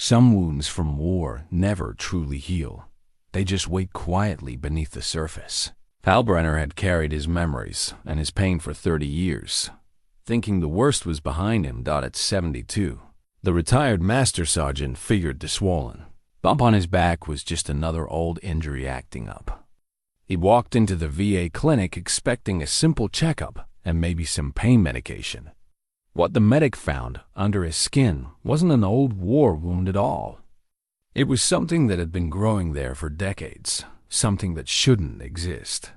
Some wounds from war never truly heal. They just wait quietly beneath the surface. Hal Brenner had carried his memories and his pain for 30 years, thinking the worst was behind him. At 72, the retired master sergeant figured the swollen bump on his back was just another old injury acting up. He walked into the VA clinic expecting a simple checkup and maybe some pain medication. What the medic found under his skin wasn't an old war wound at all. It was something that had been growing there for decades, something that shouldn't exist.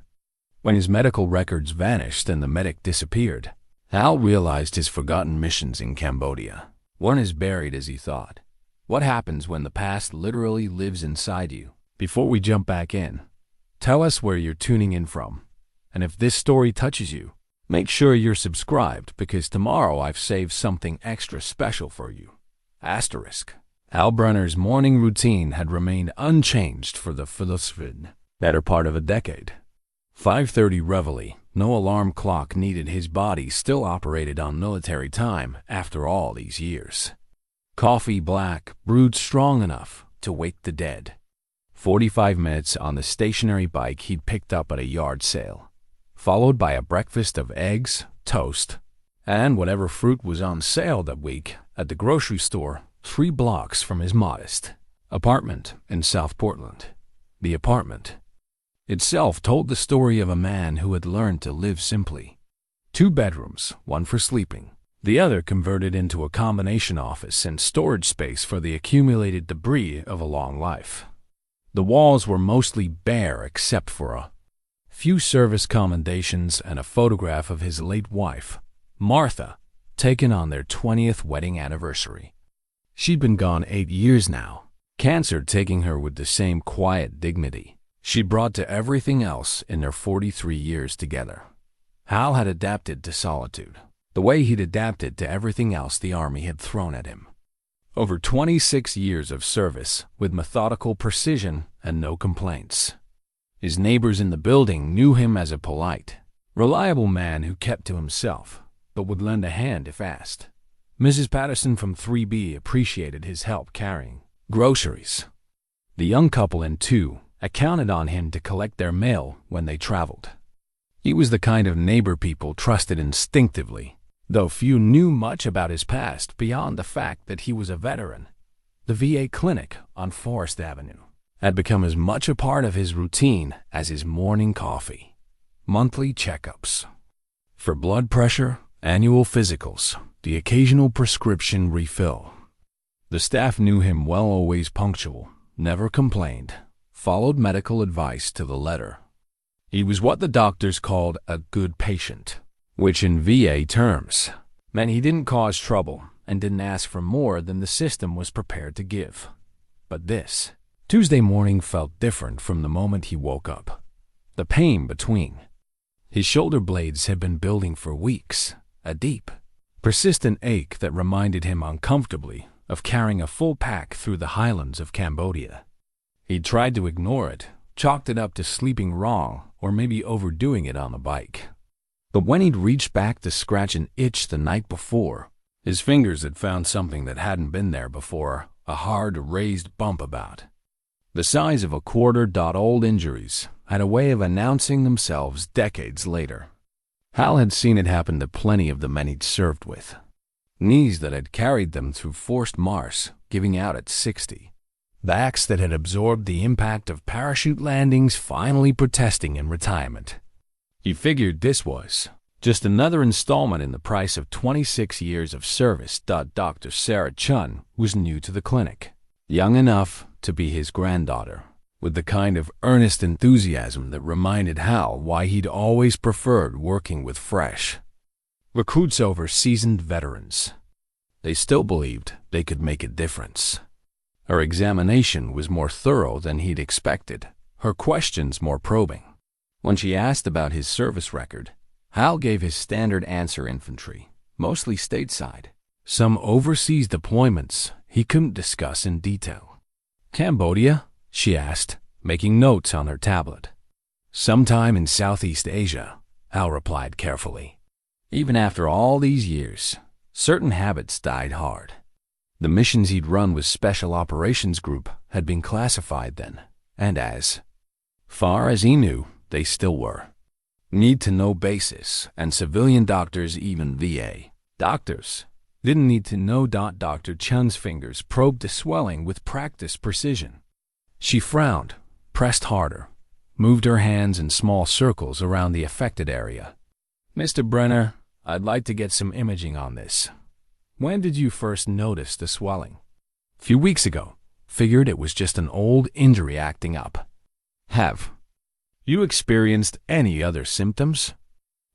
When his medical records vanished and the medic disappeared, Hal realized his forgotten missions in Cambodia weren't as buried as he thought. What happens when the past literally lives inside you? Before we jump back in, tell us where you're tuning in from. And if this story touches you, make sure you're subscribed because tomorrow I've saved something extra special for you. Asterisk. Hal Brenner's morning routine had remained unchanged for the better part of a decade. 5:30 reveille, no alarm clock needed. His body still operated on military time after all these years. Coffee black, brewed strong enough to wake the dead. 45 minutes on the stationary bike he'd picked up at a yard sale, followed by a breakfast of eggs, toast, and whatever fruit was on sale that week at the grocery store 3 blocks from his modest apartment in South Portland. The apartment itself told the story of a man who had learned to live simply. 2 bedrooms, one for sleeping, the other converted into a combination office and storage space for the accumulated debris of a long life. The walls were mostly bare except for a few service commendations and a photograph of his late wife, Martha, taken on their 20th wedding anniversary. She'd been gone 8 years now, cancer taking her with the same quiet dignity she brought to everything else in their 43 years together. Hal had adapted to solitude, the way he'd adapted to everything else the Army had thrown at him. Over 26 years of service with methodical precision and no complaints. His neighbors in the building knew him as a polite, reliable man who kept to himself, but would lend a hand if asked. Mrs. Patterson from 3B appreciated his help carrying groceries. The young couple in 2 counted on him to collect their mail when they traveled. He was the kind of neighbor people trusted instinctively, though few knew much about his past beyond the fact that he was a veteran. The VA clinic on Forest Avenue had become as much a part of his routine as his morning coffee. Monthly checkups for blood pressure, annual physicals, the occasional prescription refill. The staff knew him well, always punctual, never complained, followed medical advice to the letter. He was what the doctors called a good patient, which in VA terms meant he didn't cause trouble and didn't ask for more than the system was prepared to give. But this Tuesday morning felt different from the moment he woke up. The pain between his shoulder blades had been building for weeks, a deep, persistent ache that reminded him uncomfortably of carrying a full pack through the highlands of Cambodia. He'd tried to ignore it, chalked it up to sleeping wrong or maybe overdoing it on the bike. But when he'd reached back to scratch an itch the night before, his fingers had found something that hadn't been there before, a hard, raised bump about. The size of a quarter. Old injuries had a way of announcing themselves decades later. Hal had seen it happen to plenty of the men he'd served with. Knees that had carried them through forced march, giving out at 60. Backs that had absorbed the impact of parachute landings, finally protesting in retirement. He figured this was just another installment in the price of 26 years of service. Dr. Sarah Chun was new to the clinic, young enough to be his granddaughter, with the kind of earnest enthusiasm that reminded Hal why he'd always preferred working with fresh recruits over seasoned veterans. They still believed they could make a difference. Her examination was more thorough than he'd expected, her questions more probing. When she asked about his service record, Hal gave his standard answer: infantry, mostly stateside. Some overseas deployments he couldn't discuss in detail. Cambodia? She asked, making notes on her tablet. Sometime in Southeast Asia, Hal replied carefully. Even after all these years, certain habits died hard. The missions he'd run with Special Operations Group had been classified then, and as far as he knew, they still were. Need-to-know basis, and civilian doctors, even VA doctors, didn't need to know. Dr. Chun's fingers probed the swelling with practiced precision. She frowned, pressed harder, moved her hands in small circles around the affected area. "Mr. Brenner, I'd like to get some imaging on this. When did you first notice the swelling?" "Few weeks ago. Figured it was just an old injury acting up." "Have you experienced any other symptoms?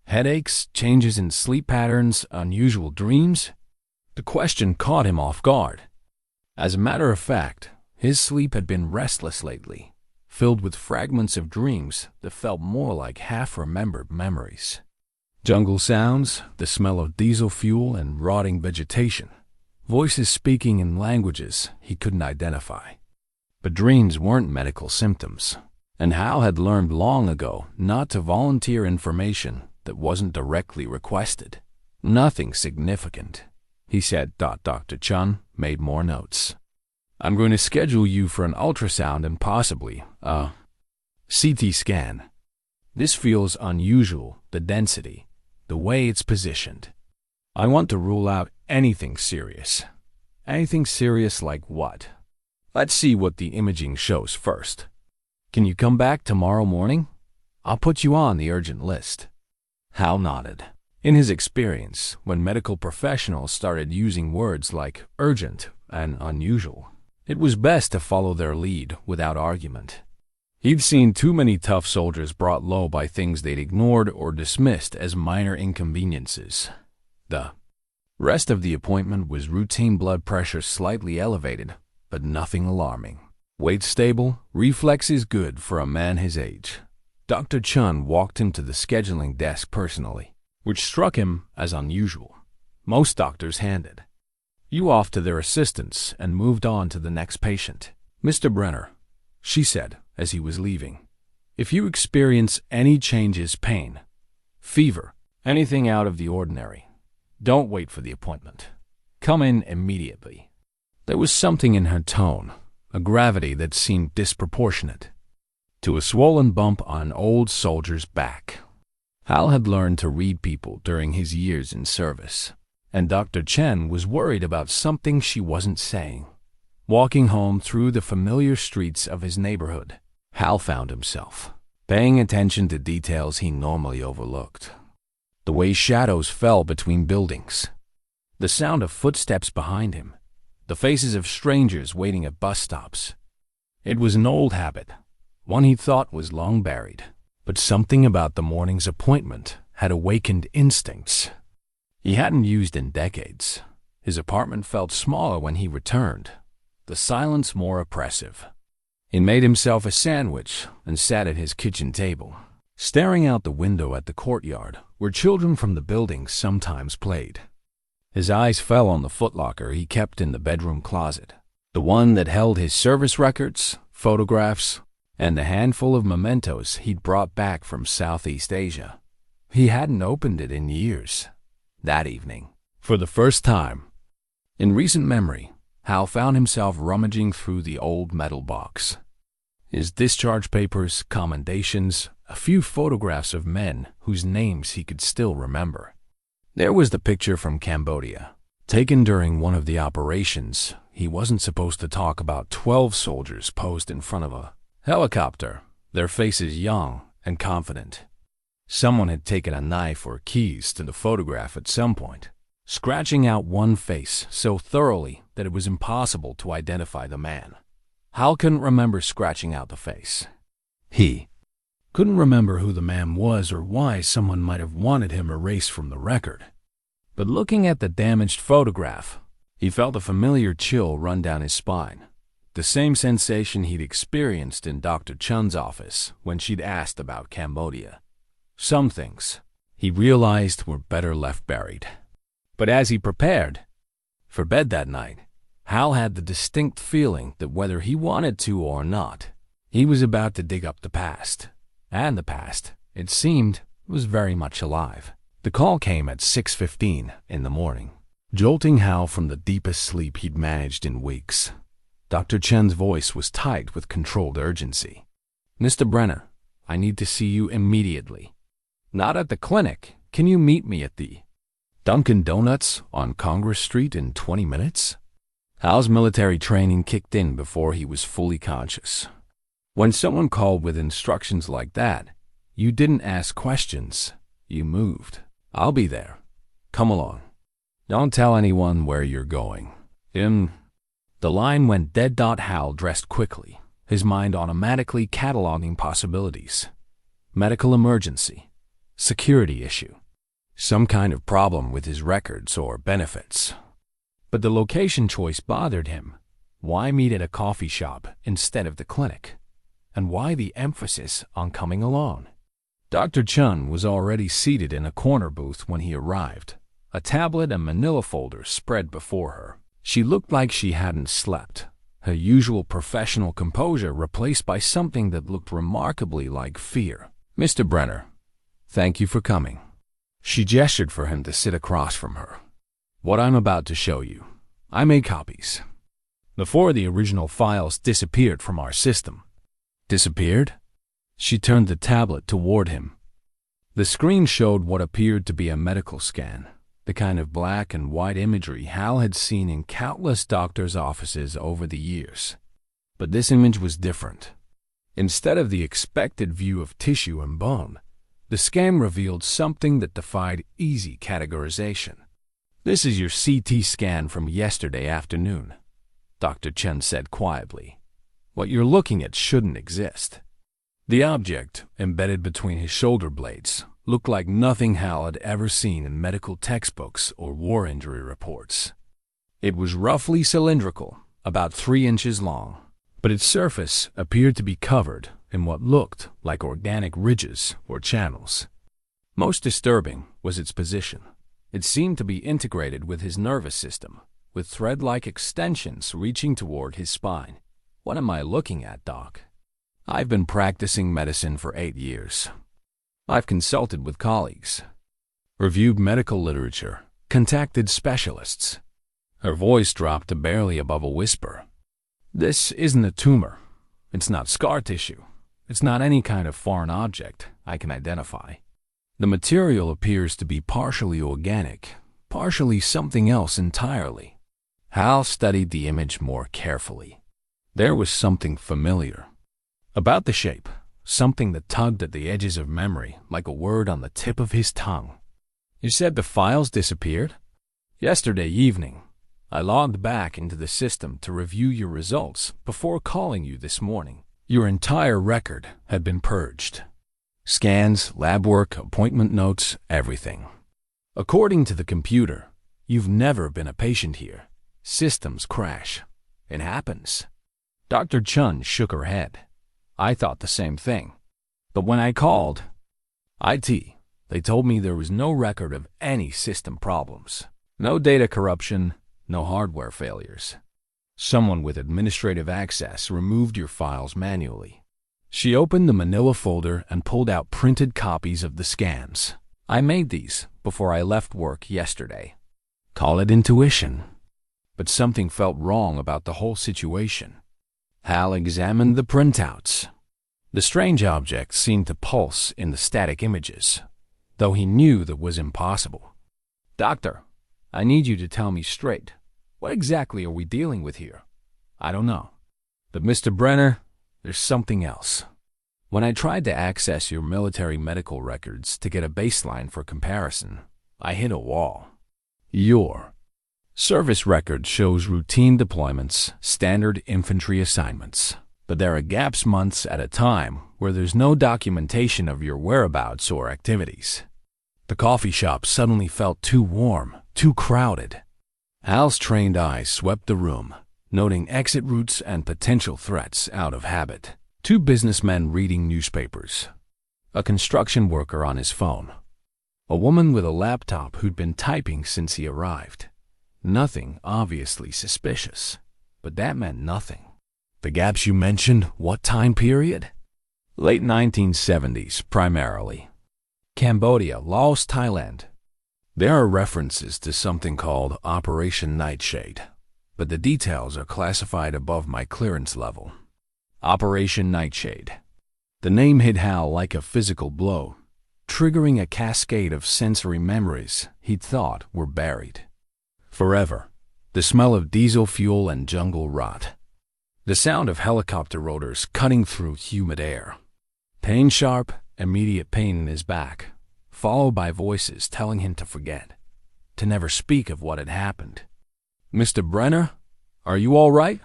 Headaches, changes in sleep patterns, unusual dreams?" The question caught him off guard. As a matter of fact, his sleep had been restless lately, filled with fragments of dreams that felt more like half-remembered memories. Jungle sounds, the smell of diesel fuel and rotting vegetation, voices speaking in languages he couldn't identify. But dreams weren't medical symptoms, and Hal had learned long ago not to volunteer information that wasn't directly requested. "Nothing significant," he said. Dr. Chun made more notes. "I'm going to schedule you for an ultrasound and possibly a CT scan. This feels unusual, the density, the way it's positioned. I want to rule out anything serious." "Anything serious like what?" "Let's see what the imaging shows first. Can you come back tomorrow morning? I'll put you on the urgent list." Hal nodded. In his experience, when medical professionals started using words like urgent and unusual, it was best to follow their lead without argument. He'd seen too many tough soldiers brought low by things they'd ignored or dismissed as minor inconveniences. The rest of the appointment was routine blood pressure slightly elevated, but nothing alarming. Weight stable, reflexes good for a man his age. Dr. Chun walked him to the scheduling desk personally, which struck him as unusual. Most doctors handed you off to their assistants and moved on to the next patient. "Mr. Brenner," she said as he was leaving, "if you experience any changes, pain, fever, anything out of the ordinary, don't wait for the appointment. Come in immediately." There was something in her tone, a gravity that seemed disproportionate to a swollen bump on an old soldier's back. Hal had learned to read people during his years in service, and Dr. Chen was worried about something she wasn't saying. Walking home through the familiar streets of his neighborhood, Hal found himself paying attention to details he normally overlooked. The way shadows fell between buildings, the sound of footsteps behind him, the faces of strangers waiting at bus stops. It was an old habit, one he thought was long buried, but something about the morning's appointment had awakened instincts he hadn't used in decades. His apartment felt smaller when he returned, the silence more oppressive. He made himself a sandwich and sat at his kitchen table, staring out the window at the courtyard where children from the building sometimes played. His eyes fell on the footlocker he kept in the bedroom closet, the one that held his service records, photographs, and the handful of mementos he'd brought back from Southeast Asia. He hadn't opened it in years. That evening, for the first time in recent memory, Hal found himself rummaging through the old metal box. His discharge papers, commendations, a few photographs of men whose names he could still remember. There was the picture from Cambodia, taken during one of the operations. He wasn't supposed to talk about 12 soldiers posed in front of a helicopter, their faces young and confident. Someone had taken a knife or keys to the photograph at some point, scratching out one face so thoroughly that it was impossible to identify the man. Hal couldn't remember scratching out the face. He couldn't remember who the man was or why someone might have wanted him erased from the record. But looking at the damaged photograph, he felt a familiar chill run down his spine, the same sensation he'd experienced in Dr. Chun's office when she'd asked about Cambodia. Some things, he realized, were better left buried. But as he prepared for bed that night, Hal had the distinct feeling that whether he wanted to or not, he was about to dig up the past. And the past, it seemed, was very much alive. The call came at 6:15 in the morning. jolting Hal from the deepest sleep he'd managed in weeks. Dr. Chen's voice was tight with controlled urgency. "Mr. Brenner, I need to see you immediately." "Not at the clinic. Can you meet me at the Dunkin' Donuts on Congress Street in 20 minutes? Hal's military training kicked in before he was fully conscious. When someone called with instructions like that, you didn't ask questions, you moved. "I'll be there. Come along. Don't tell anyone where you're going." The line went dead. Hal dressed quickly, his mind automatically cataloging possibilities. Medical emergency, security issue, some kind of problem with his records or benefits. But the location choice bothered him. Why meet at a coffee shop instead of the clinic? And why the emphasis on coming alone? Dr. Chen was already seated in a corner booth when he arrived, a tablet and manila folder spread before her. She looked like she hadn't slept, her usual professional composure replaced by something that looked remarkably like fear. "Mr. Brenner, thank you for coming." She gestured for him to sit across from her. "What I'm about to show you, I made copies before the original files disappeared from our system." "Disappeared?" She turned the tablet toward him. The screen showed what appeared to be a medical scan, the kind of black and white imagery Hal had seen in countless doctors' offices over the years. But this image was different. Instead of the expected view of tissue and bone, the scan revealed something that defied easy categorization. "This is your CT scan from yesterday afternoon," Dr. Chen said quietly. "What you're looking at shouldn't exist." The object, embedded between his shoulder blades, looked like nothing Hal had ever seen in medical textbooks or war injury reports. It was roughly cylindrical, about 3 inches long, but its surface appeared to be covered in what looked like organic ridges or channels. Most disturbing was its position. It seemed to be integrated with his nervous system, with thread-like extensions reaching toward his spine. "What am I looking at, Doc?" "I've been practicing medicine for 8 years. I've consulted with colleagues, reviewed medical literature, contacted specialists." Her voice dropped to barely above a whisper. "This isn't a tumor. It's not scar tissue. It's not any kind of foreign object I can identify. The material appears to be partially organic, partially something else entirely." Hal studied the image more carefully. There was something familiar about the shape, something that tugged at the edges of memory like a word on the tip of his tongue. "You said the files disappeared?" "Yesterday evening. I logged back into the system to review your results before calling you this morning. Your entire record had been purged. Scans, lab work, appointment notes, everything. According to the computer, you've never been a patient here. Systems crash. It happens." Dr. Chen shook her head. "I thought the same thing. But when I called IT, they told me there was no record of any system problems. No data corruption, no hardware failures. Someone with administrative access removed your files manually." She opened the manila folder and pulled out printed copies of the scans. "I made these before I left work yesterday. Call it intuition." But something felt wrong about the whole situation. Hal examined the printouts. The strange object seemed to pulse in the static images, though he knew that was impossible. "Doctor, I need you to tell me straight. What exactly are we dealing with here?" "I don't know. But Mr. Brenner, there's something else. When I tried to access your military medical records to get a baseline for comparison, I hit a wall. Your service record shows routine deployments, standard infantry assignments, but there are gaps months at a time where there's no documentation of your whereabouts or activities." The coffee shop suddenly felt too warm, too crowded. Hal's trained eyes swept the room, noting exit routes and potential threats out of habit. 2 businessmen reading newspapers, a construction worker on his phone, a woman with a laptop who'd been typing since he arrived. Nothing obviously suspicious, but that meant nothing. "The gaps you mentioned, what time period?" "Late 1970s, primarily. Cambodia, Laos, Thailand. There are references to something called Operation Nightshade, but the details are classified above my clearance level. Operation Nightshade. The name hit Hal like a physical blow, triggering a cascade of sensory memories he'd thought were buried forever. The smell of diesel fuel and jungle rot. The sound of helicopter rotors cutting through humid air. Pain-sharp, immediate pain in his back, followed by voices telling him to forget, to never speak of what had happened. "Mr. Brenner, are you all right?"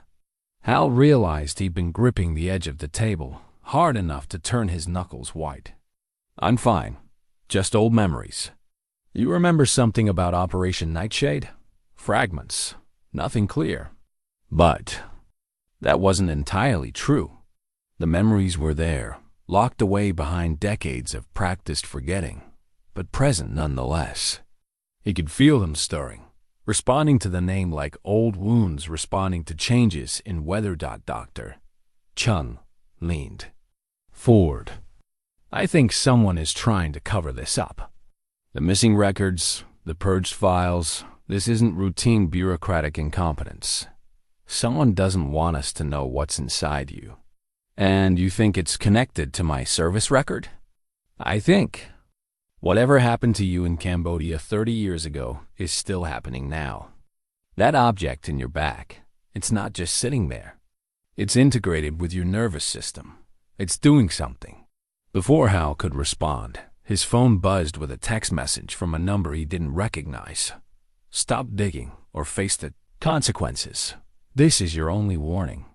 Hal realized he'd been gripping the edge of the table hard enough to turn his knuckles white. "I'm fine. Just old memories." "You remember something about Operation Nightshade?" "Fragments. Nothing clear." But that wasn't entirely true. The memories were there, locked away behind decades of practiced forgetting, but present nonetheless. He could feel them stirring, responding to the name like old wounds responding to changes in weather. Dr. Chun leaned forward. "I think someone is trying to cover this up. The missing records, the purged files, this isn't routine bureaucratic incompetence. Someone doesn't want us to know what's inside you." "And you think it's connected to my service record?" "I think whatever happened to you in Cambodia 30 years ago is still happening now. That object in your back, it's not just sitting there. It's integrated with your nervous system. It's doing something." Before Hal could respond, his phone buzzed with a text message from a number he didn't recognize. "Stop digging or face the consequences. This is your only warning."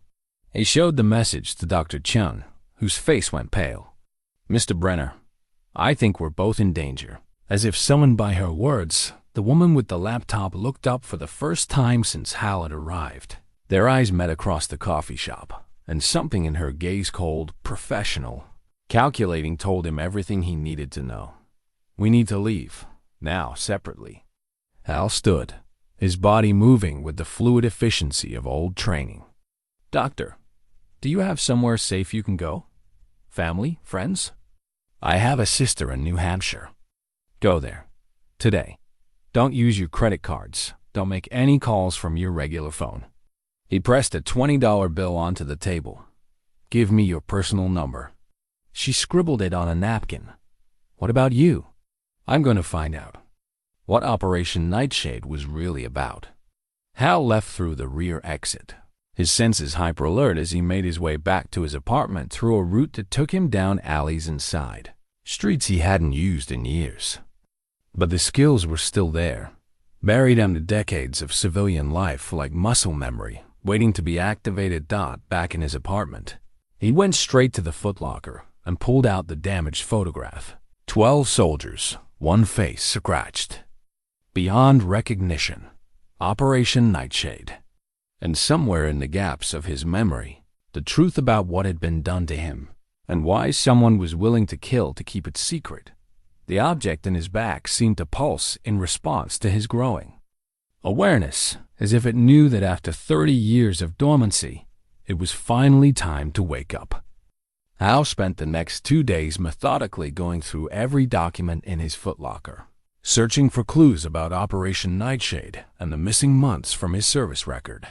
He showed the message to Dr. Chun, whose face went pale. "Mr. Brenner, I think we're both in danger." As if summoned by her words, the woman with the laptop looked up for the first time since Hal had arrived. Their eyes met across the coffee shop, and something in her gaze, cold, professional, calculating, told him everything he needed to know. "We need to leave, now, separately." Hal stood, his body moving with the fluid efficiency of old training. "Doctor, do you have somewhere safe you can go? Family? Friends?" "I have a sister in New Hampshire." "Go there. Today. Don't use your credit cards. Don't make any calls from your regular phone." He pressed a $20 bill onto the table. "Give me your personal number." She scribbled it on a napkin. "What about you?" "I'm going to find out what Operation Nightshade was really about." Hal left through the rear exit, his senses hyper-alert as he made his way back to his apartment through a route that took him down alleys and side streets he hadn't used in years. But the skills were still there, buried under decades of civilian life like muscle memory, waiting to be activated. Back in his apartment, he went straight to the footlocker and pulled out the damaged photograph. 12 soldiers, one face scratched. Beyond recognition. Operation Nightshade. And somewhere in the gaps of his memory, the truth about what had been done to him, and why someone was willing to kill to keep it secret. The object in his back seemed to pulse in response to his growing awareness, as if it knew that after 30 years of dormancy, it was finally time to wake up. Hal spent the next 2 days methodically going through every document in his footlocker, searching for clues about Operation Nightshade and the missing months from his service record.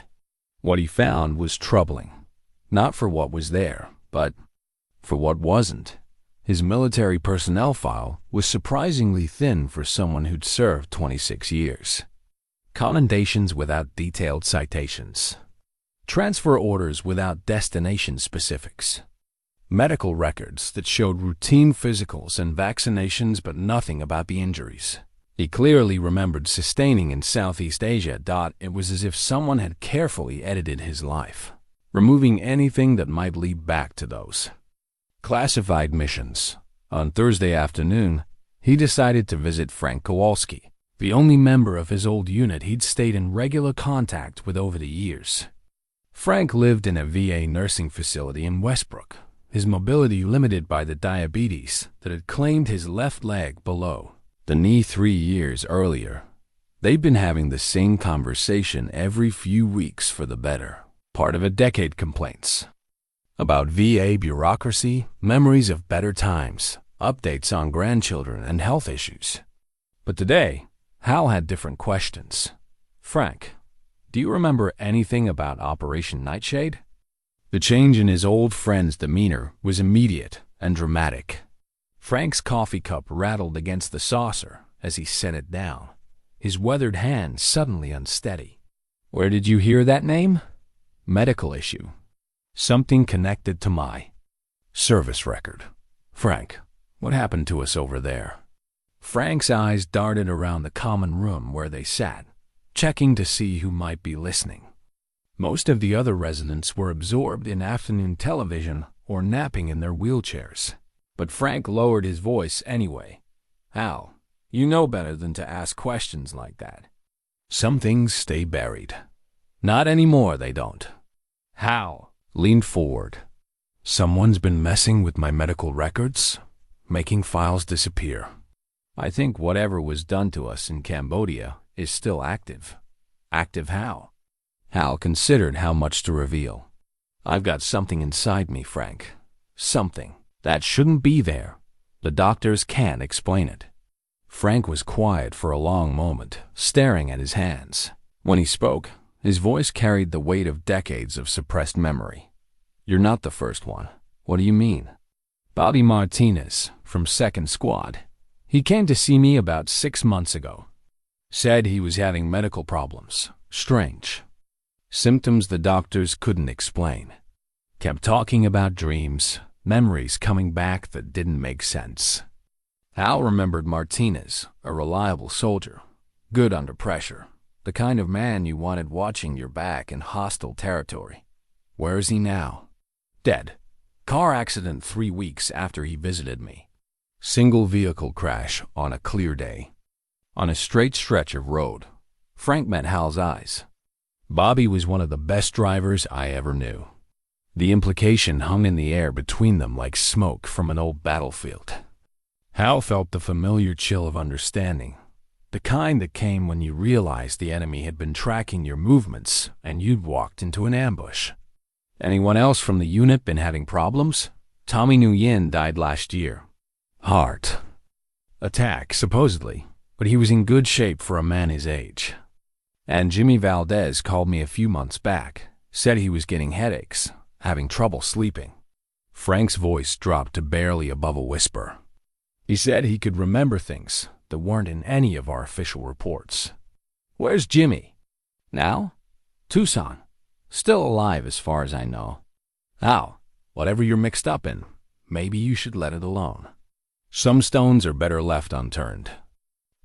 What he found was troubling, not for what was there, but for what wasn't. His military personnel file was surprisingly thin for someone who'd served 26 years. Commendations without detailed citations. Transfer orders without destination specifics. Medical records that showed routine physicals and vaccinations but nothing about the injuries he clearly remembered sustaining in Southeast Asia. It was as if someone had carefully edited his life, removing anything that might lead back to those classified missions. On Thursday afternoon, he decided to visit Frank Kowalski, the only member of his old unit he'd stayed in regular contact with over the years. Frank lived in a VA nursing facility in Westbrook, his mobility limited by the diabetes that had claimed his left leg below the knee 3 years earlier. They'd been having the same conversation every few weeks for the better part of a decade. Complaints about VA bureaucracy, memories of better times, updates on grandchildren, and health issues. But today, Hal had different questions. "Frank, do you remember anything about Operation Nightshade?" The change in his old friend's demeanor was immediate and dramatic. Frank's coffee cup rattled against the saucer as he set it down, his weathered hand suddenly unsteady. "Where did you hear that name?" "Medical issue. Something connected to my service record. Frank, what happened to us over there?" Frank's eyes darted around the common room where they sat, checking to see who might be listening. Most of the other residents were absorbed in afternoon television or napping in their wheelchairs. But Frank lowered his voice anyway. "Hal, you know better than to ask questions like that. Some things stay buried. Not anymore, they don't." Hal leaned forward. "Someone's been messing with my medical records, making files disappear. I think whatever was done to us in Cambodia is still active." "Active how?" Hal considered how much to reveal. "I've got something inside me, Frank. Something that shouldn't be there. The doctors can't explain it." Frank was quiet for a long moment, staring at his hands. When he spoke, his voice carried the weight of decades of suppressed memory. "You're not the first one. What do you mean?" "Bobby Martinez, from 2nd Squad. He came to see me about 6 months ago. Said he was having medical problems. Strange. Symptoms the doctors couldn't explain. Kept talking about dreams, memories coming back that didn't make sense." Hal remembered Martinez, a reliable soldier, good under pressure, the kind of man you wanted watching your back in hostile territory. "Where is he now?" "Dead. Car accident 3 weeks after he visited me. Single vehicle crash on a clear day. On a straight stretch of road." Frank met Hal's eyes. "Bobby was one of the best drivers I ever knew." The implication hung in the air between them like smoke from an old battlefield. Hal felt the familiar chill of understanding, the kind that came when you realized the enemy had been tracking your movements and you'd walked into an ambush. "Anyone else from the unit been having problems?" "Tommy Nguyen died last year. Heart attack, supposedly, but he was in good shape for a man his age. And Jimmy Valdez called me a few months back, said he was getting headaches, having trouble sleeping." Frank's voice dropped to barely above a whisper. "He said he could remember things that weren't in any of our official reports." "Where's Jimmy?" "Now? Tucson. Still alive as far as I know." "Hal, whatever you're mixed up in, maybe you should let it alone. Some stones are better left unturned."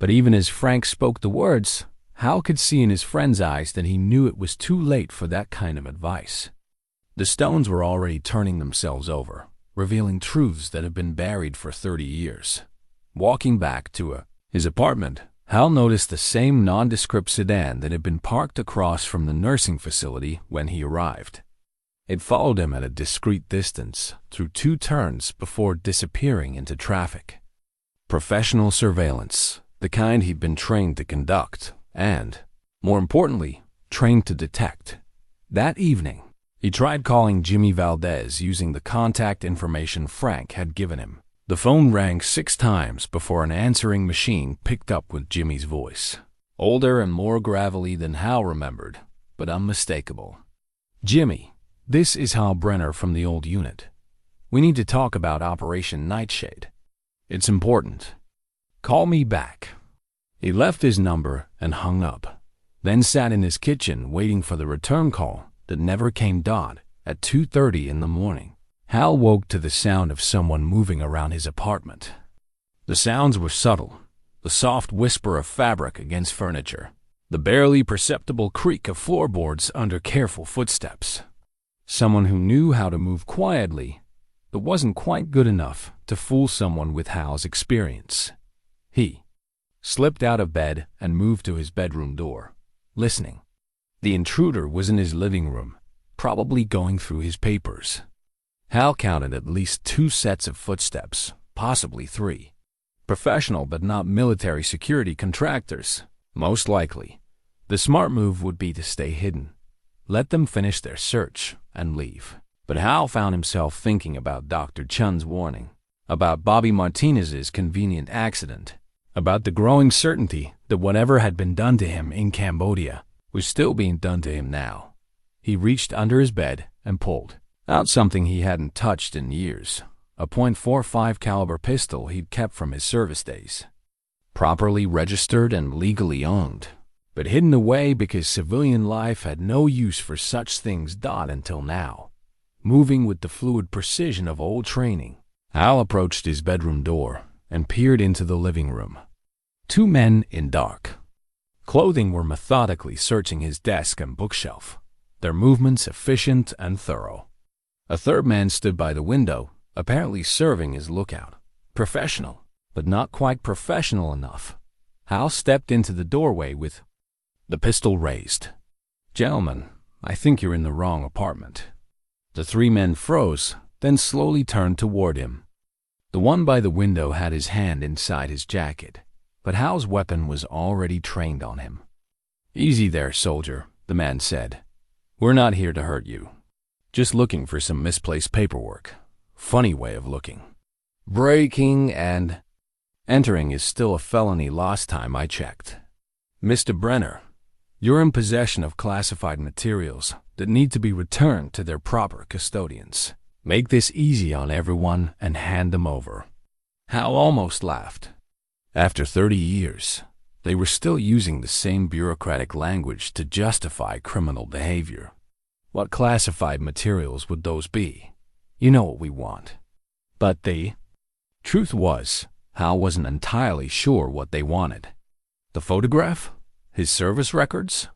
But even as Frank spoke the words, Hal could see in his friend's eyes that he knew it was too late for that kind of advice. The stones were already turning themselves over, revealing truths that had been buried for 30 years. Walking back to his apartment, Hal noticed the same nondescript sedan that had been parked across from the nursing facility when he arrived. It followed him at a discreet distance through 2 turns before disappearing into traffic. Professional surveillance, the kind he'd been trained to conduct and, more importantly, trained to detect. That evening, he tried calling Jimmy Valdez using the contact information Frank had given him. The phone rang 6 times before an answering machine picked up with Jimmy's voice. Older and more gravelly than Hal remembered, but unmistakable. "Jimmy, this is Hal Brenner from the old unit. We need to talk about Operation Nightshade. It's important. Call me back." He left his number and hung up, then sat in his kitchen waiting for the return call that never came. At 2:30 in the morning, Hal woke to the sound of someone moving around his apartment. The sounds were subtle, the soft whisper of fabric against furniture, the barely perceptible creak of floorboards under careful footsteps. Someone who knew how to move quietly, but wasn't quite good enough to fool someone with Hal's experience. He slipped out of bed and moved to his bedroom door, listening. The intruder was in his living room, probably going through his papers. Hal counted at least 2 sets of footsteps, possibly 3. Professional but not military security contractors, most likely. The smart move would be to stay hidden, let them finish their search, and leave. But Hal found himself thinking about Dr. Chun's warning, about Bobby Martinez's convenient accident, about the growing certainty that whatever had been done to him in Cambodia was still being done to him now. He reached under his bed and pulled out something he hadn't touched in years, a .45 caliber pistol he'd kept from his service days. Properly registered and legally owned, but hidden away because civilian life had no use for such things until now. Moving with the fluid precision of old training, Hal approached his bedroom door and peered into the living room. Two men in dark clothing were methodically searching his desk and bookshelf, their movements efficient and thorough. A third man stood by the window, apparently serving as lookout. Professional, but not quite professional enough. Hal stepped into the doorway with the pistol raised. "Gentlemen, I think you're in the wrong apartment." The three men froze, then slowly turned toward him. The one by the window had his hand inside his jacket, but Hal's weapon was already trained on him. "Easy there, soldier," the man said. "We're not here to hurt you. Just looking for some misplaced paperwork. Funny way of looking. Breaking and entering is still a felony last time I checked. Mr. Brenner, you're in possession of classified materials that need to be returned to their proper custodians. Make this easy on everyone and hand them over." Hal almost laughed. After 30 years, they were still using the same bureaucratic language to justify criminal behavior. What classified materials would those be? You know what we want. But the truth was, Hal wasn't entirely sure what they wanted. The photograph? His service records?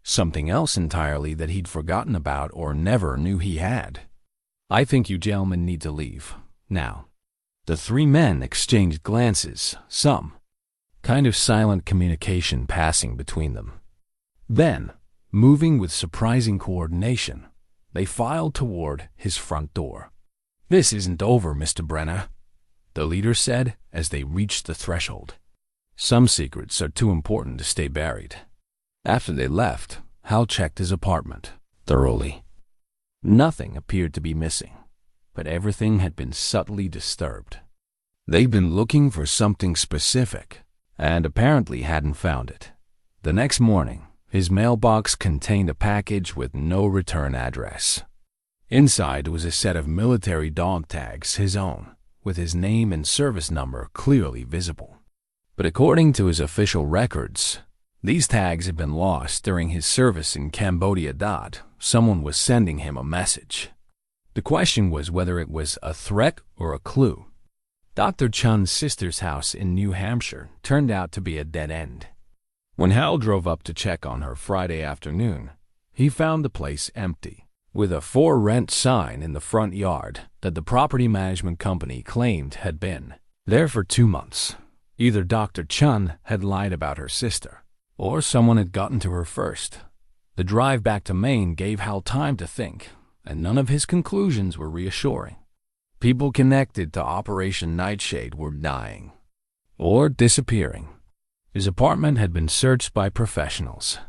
Something else entirely that he'd forgotten about or never knew he had. "I think you gentlemen need to leave. Now." The three men exchanged glances, some kind of silent communication passing between them. Then, moving with surprising coordination, they filed toward his front door. "This isn't over, Mr. Brenner," the leader said as they reached the threshold. "Some secrets are too important to stay buried." After they left, Hal checked his apartment thoroughly. Nothing appeared to be missing, but everything had been subtly disturbed. They'd been looking for something specific, and apparently hadn't found it. The next morning, his mailbox contained a package with no return address. Inside was a set of military dog tags, his own, with his name and service number clearly visible. But according to his official records, these tags had been lost during his service in Cambodia. Someone was sending him a message. The question was whether it was a threat or a clue. Dr. Chun's sister's house in New Hampshire turned out to be a dead end. When Hal drove up to check on her Friday afternoon, he found the place empty, with a "for rent" sign in the front yard that the property management company claimed had been there for 2 months. Either Dr. Chun had lied about her sister, or someone had gotten to her first. The drive back to Maine gave Hal time to think, and none of his conclusions were reassuring. People connected to Operation Nightshade were dying or disappearing. His apartment had been searched by professionals,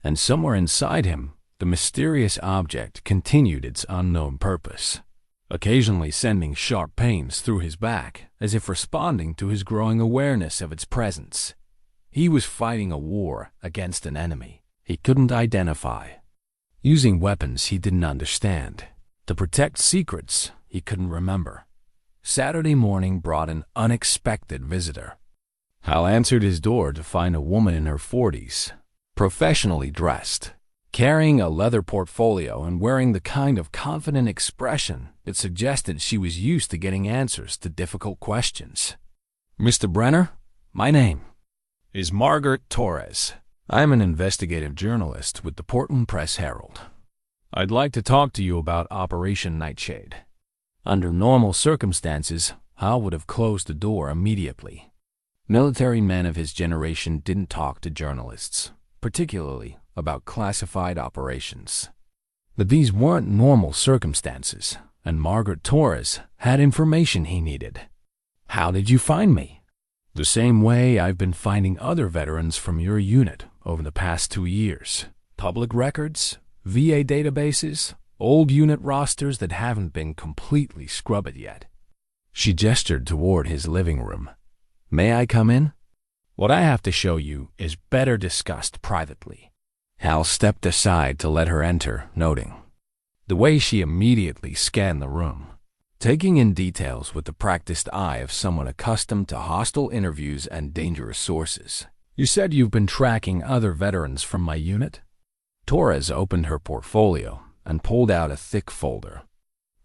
and somewhere inside him, the mysterious object continued its unknown purpose, occasionally sending sharp pains through his back as if responding to his growing awareness of its presence. He was fighting a war against an enemy he couldn't identify, using weapons he didn't understand, to protect secrets he couldn't remember. Saturday morning brought an unexpected visitor. Hal answered his door to find a woman in her 40s, professionally dressed, carrying a leather portfolio and wearing the kind of confident expression that suggested she was used to getting answers to difficult questions. "Mr. Brenner, my name is Margaret Torres. I'm an investigative journalist with the Portland Press-Herald. I'd like to talk to you about Operation Nightshade." Under normal circumstances, Hal would have closed the door immediately. Military men of his generation didn't talk to journalists, particularly about classified operations. But these weren't normal circumstances, and Margaret Torres had information he needed. "How did you find me?" "The same way I've been finding other veterans from your unit over the past 2 years. Public records, VA databases, old unit rosters that haven't been completely scrubbed yet." She gestured toward his living room. "May I come in?" What I have to show you is better discussed privately." Hal stepped aside to let her enter, noting the way she immediately scanned the room, taking in details with the practiced eye of someone accustomed to hostile interviews and dangerous sources. "You said you've been tracking other veterans from my unit?" Torres opened her portfolio and pulled out a thick folder.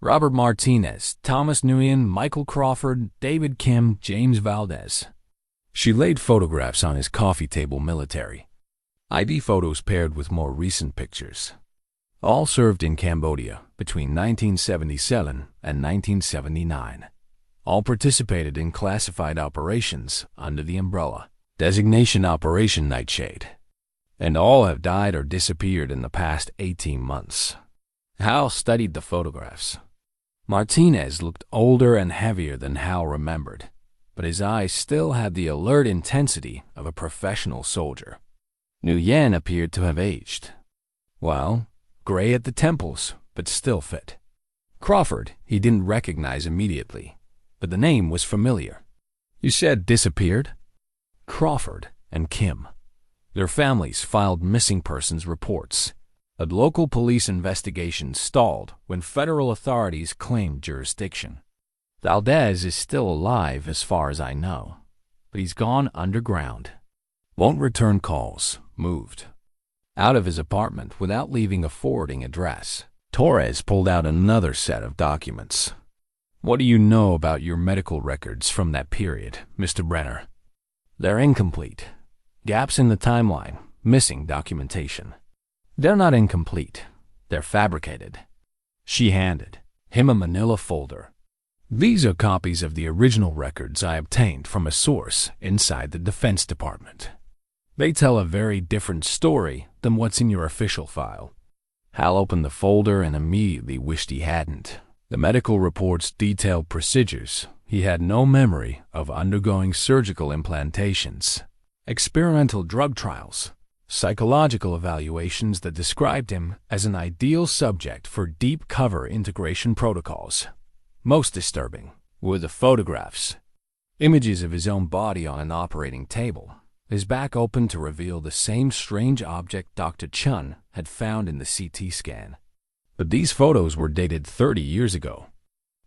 "Robert Martinez, Thomas Nguyen, Michael Crawford, David Kim, James Valdez." She laid photographs on his coffee table. Military ID photos paired with more recent pictures. All served in Cambodia between 1977 and 1979. All participated in classified operations under the umbrella designation Operation Nightshade. And all have died or disappeared in the past 18 months. Hal studied the photographs. Martinez looked older and heavier than Hal remembered, but his eyes still had the alert intensity of a professional soldier. Nguyen appeared to have aged. Well, gray at the temples, but still fit. Crawford he didn't recognize immediately, but the name was familiar. "You said disappeared?" Crawford and Kim. Their families filed missing persons reports. A local police investigation stalled when federal authorities claimed jurisdiction. Valdez is still alive as far as I know, but he's gone underground. Won't return calls. Moved out of his apartment without leaving a forwarding address. Torres pulled out another set of documents. "What do you know about your medical records from that period, Mr. Brenner?" "They're incomplete. Gaps in the timeline, missing documentation." "They're not incomplete. They're fabricated." She handed him a manila folder. "These are copies of the original records I obtained from a source inside the Defense Department. They tell a very different story than what's in your official file." Hal opened the folder and immediately wished he hadn't. The medical reports detailed procedures he had no memory of undergoing: surgical implantations, experimental drug trials, psychological evaluations that described him as an ideal subject for deep cover integration protocols. Most disturbing were the photographs. Images of his own body on an operating table, his back open to reveal the same strange object Dr. Chun had found in the CT scan. But these photos were dated 30 years ago.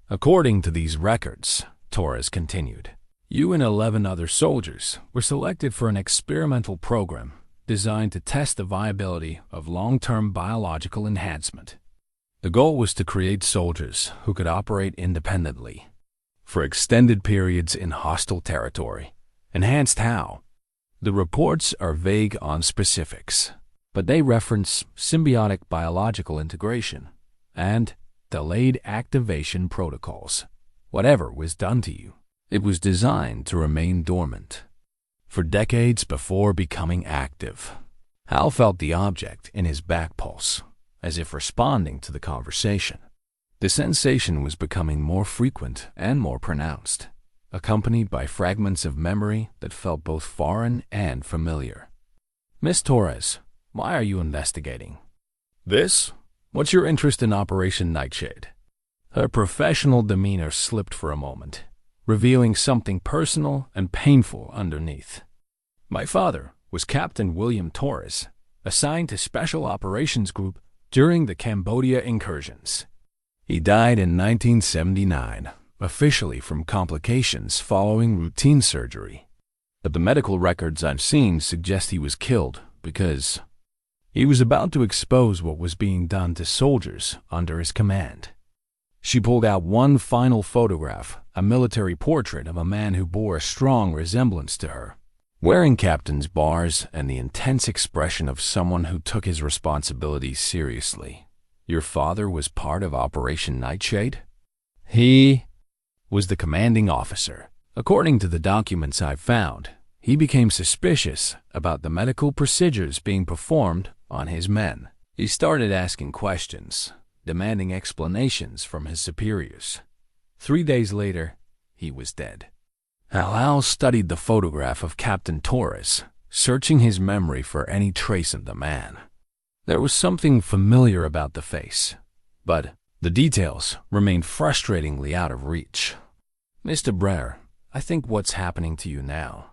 "According to these records," Torres continued, "you and 11 other soldiers were selected for an experimental program designed to test the viability of long-term biological enhancement. The goal was to create soldiers who could operate independently for extended periods in hostile territory. Enhanced how? The reports are vague on specifics, but they reference symbiotic biological integration and delayed activation protocols. Whatever was done to you, it was designed to remain dormant for decades before becoming active." Hal felt the object in his back pulse, as if responding to the conversation. The sensation was becoming more frequent and more pronounced, accompanied by fragments of memory that felt both foreign and familiar. "Miss Torres, why are you investigating this? What's your interest in Operation Nightshade?" Her professional demeanor slipped for a moment, revealing something personal and painful underneath. "My father was Captain William Torres, assigned to Special Operations Group during the Cambodia incursions. He died in 1979, officially from complications following routine surgery. But the medical records I've seen suggest he was killed because he was about to expose what was being done to soldiers under his command." She pulled out one final photograph, a military portrait of a man who bore a strong resemblance to her, wearing captain's bars and the intense expression of someone who took his responsibilities seriously. "Your father was part of Operation Nightshade?" "He was the commanding officer. According to the documents I've found, he became suspicious about the medical procedures being performed on his men. He started asking questions, demanding explanations from his superiors. 3 days later, he was dead." Hal studied the photograph of Captain Torres, searching his memory for any trace of the man. There was something familiar about the face, but the details remained frustratingly out of reach. "Mr. Brenner, I think what's happening to you now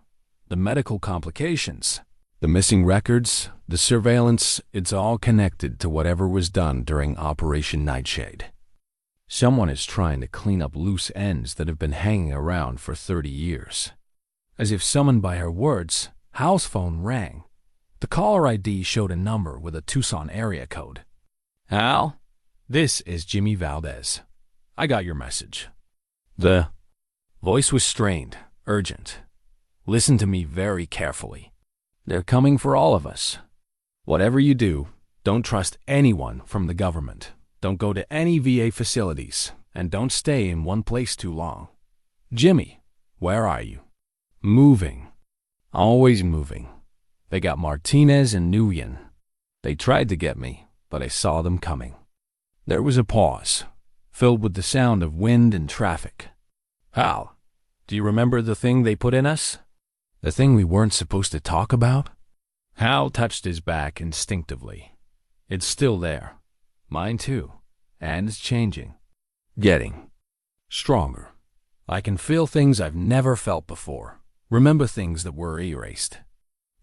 the medical complications, the missing records, the surveillance, it's all connected to whatever was done during Operation Nightshade. Someone is trying to clean up loose ends that have been hanging around for 30 years. As if summoned by her words, Hal's phone rang. The caller ID showed a number with a Tucson area code. "Hal, this is Jimmy Valdez. I got your message." The voice was strained, urgent. "Listen to me very carefully. They're coming for all of us. Whatever you do, don't trust anyone from the government. Don't go to any VA facilities, and don't stay in one place too long. Jimmy, where are you?" "Moving. Always moving. They got Martinez and Nguyen. They tried to get me, but I saw them coming." There was a pause, filled with the sound of wind and traffic. "Hal, do you remember the thing they put in us? The thing we weren't supposed to talk about?" Hal touched his back instinctively. "It's still there. Mine too. And it's changing. Getting stronger. I can feel things I've never felt before. Remember things that were erased.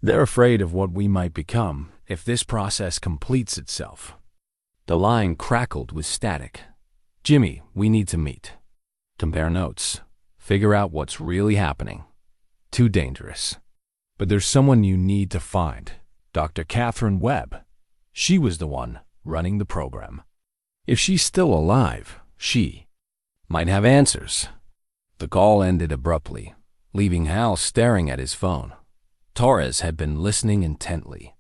They're afraid of what we might become if this process completes itself." The line crackled with static. "Jimmy, we need to meet. Compare notes. Figure out what's really happening. Too dangerous. But there's someone you need to find. Dr. Catherine Webb. She was the one running the program. If she's still alive, she might have answers." The call ended abruptly, leaving Hal staring at his phone. Torres had been listening intently.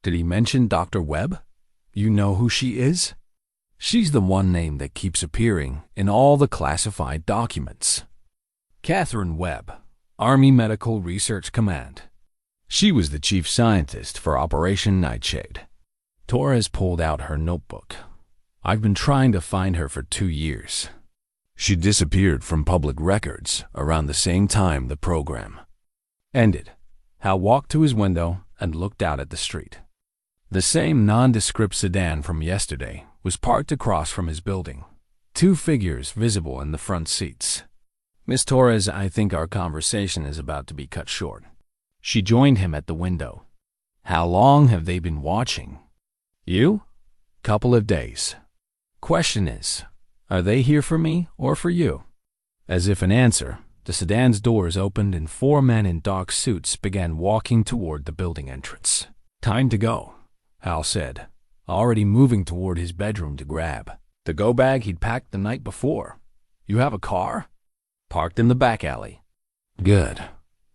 "Did he mention Dr. Webb? You know who she is?" "She's the one name that keeps appearing in all the classified documents. Catherine Webb, Army Medical Research Command. She was the chief scientist for Operation Nightshade." Torres pulled out her notebook. "I've been trying to find her for 2 years. She disappeared from public records around the same time the program ended." Hal walked to his window and looked out at the street. The same nondescript sedan from yesterday was parked across from his building, 2 figures visible in the front seats. "Miss Torres, I think our conversation is about to be cut short." She joined him at the window. "How long have they been watching?" "You? Couple of days. Question is, are they here for me or for you?" As if in answer, the sedan's doors opened and 4 men in dark suits began walking toward the building entrance. "Time to go," Hal said, already moving toward his bedroom to grab the go bag he'd packed the night before. "You have a car?" "Parked in the back alley." "Good.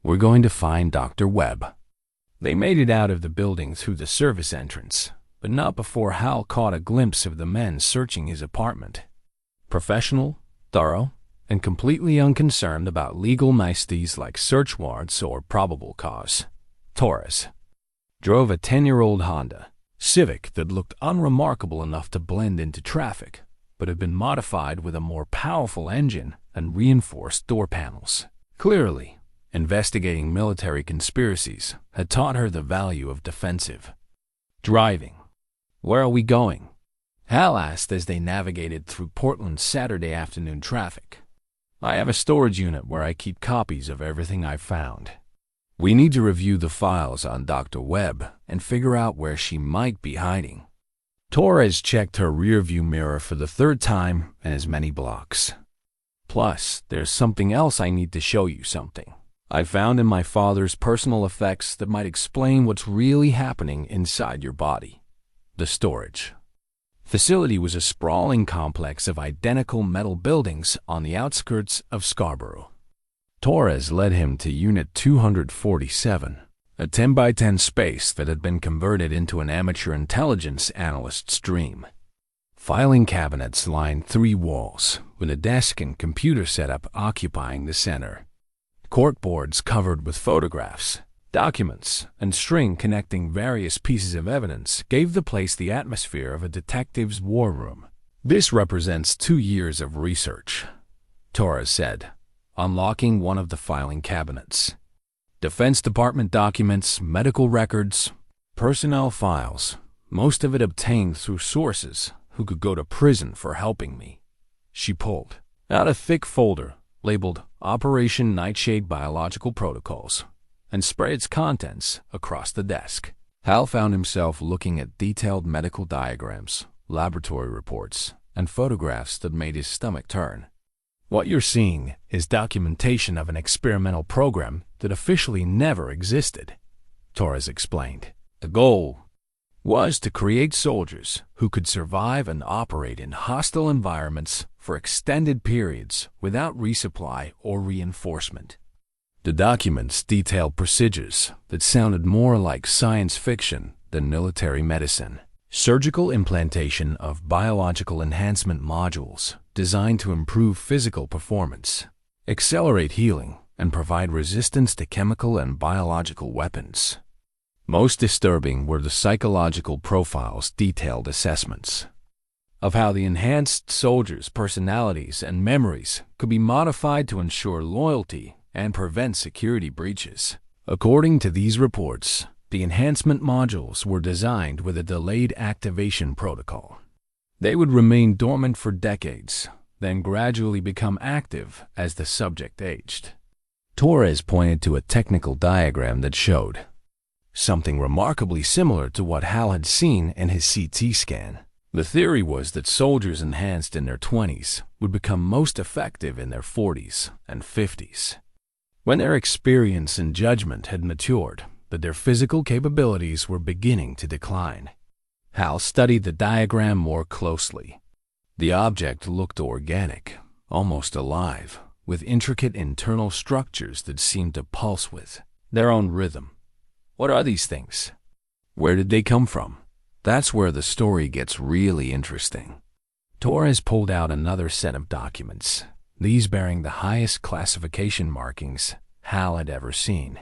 We're going to find Dr. Webb." They made it out of the building through the service entrance, but not before Hal caught a glimpse of the men searching his apartment. Professional, thorough, and completely unconcerned about legal niceties like search warrants or probable cause. Torres drove a 10-year-old Honda Civic that looked unremarkable enough to blend into traffic, but had been modified with a more powerful engine and reinforced door panels. Clearly, investigating military conspiracies had taught her the value of defensive driving. "Where are we going?" Hal asked as they navigated through Portland's Saturday afternoon traffic. "I have a storage unit where I keep copies of everything I've found. We need to review the files on Dr. Webb and figure out where she might be hiding." Torres checked her rearview mirror for the 3rd time in as many blocks. "Plus, there's something else I need to show you something I found in my father's personal effects that might explain what's really happening inside your body." The storage facility was a sprawling complex of identical metal buildings on the outskirts of Scarborough. Torres led him to Unit 247, a 10 by 10 space that had been converted into an amateur intelligence analyst's dream. Filing cabinets lined 3 walls, with a desk and computer setup occupying the center. Corkboards covered with photographs, documents, and string connecting various pieces of evidence gave the place the atmosphere of a detective's war room. "This represents 2 years of research," Torres said, unlocking one of the filing cabinets. "Defense Department documents, medical records, personnel files, most of it obtained through sources who could go to prison for helping me." She pulled out a thick folder labeled Operation Nightshade Biological Protocols and spread its contents across the desk. Hal found himself looking at detailed medical diagrams, laboratory reports, and photographs that made his stomach turn. What you're seeing is documentation of an experimental program that officially never existed, Torres explained. The goal was to create soldiers who could survive and operate in hostile environments for extended periods without resupply or reinforcement. The documents detailed procedures that sounded more like science fiction than military medicine. Surgical implantation of biological enhancement modules designed to improve physical performance, accelerate healing, and provide resistance to chemical and biological weapons. Most disturbing were the psychological profiles' detailed assessments of how the enhanced soldiers' personalities and memories could be modified to ensure loyalty and prevent security breaches. According to these reports, the enhancement modules were designed with a delayed activation protocol. They would remain dormant for decades, then gradually become active as the subject aged. Torres pointed to a technical diagram that showed something remarkably similar to what Hal had seen in his CT scan. The theory was that soldiers enhanced in their 20s would become most effective in their 40s and 50s, when their experience and judgment had matured, but their physical capabilities were beginning to decline. Hal studied the diagram more closely. The object looked organic, almost alive, with intricate internal structures that seemed to pulse with their own rhythm. What are these things? Where did they come from? That's where the story gets really interesting. Torres pulled out another set of documents, these bearing the highest classification markings Hal had ever seen.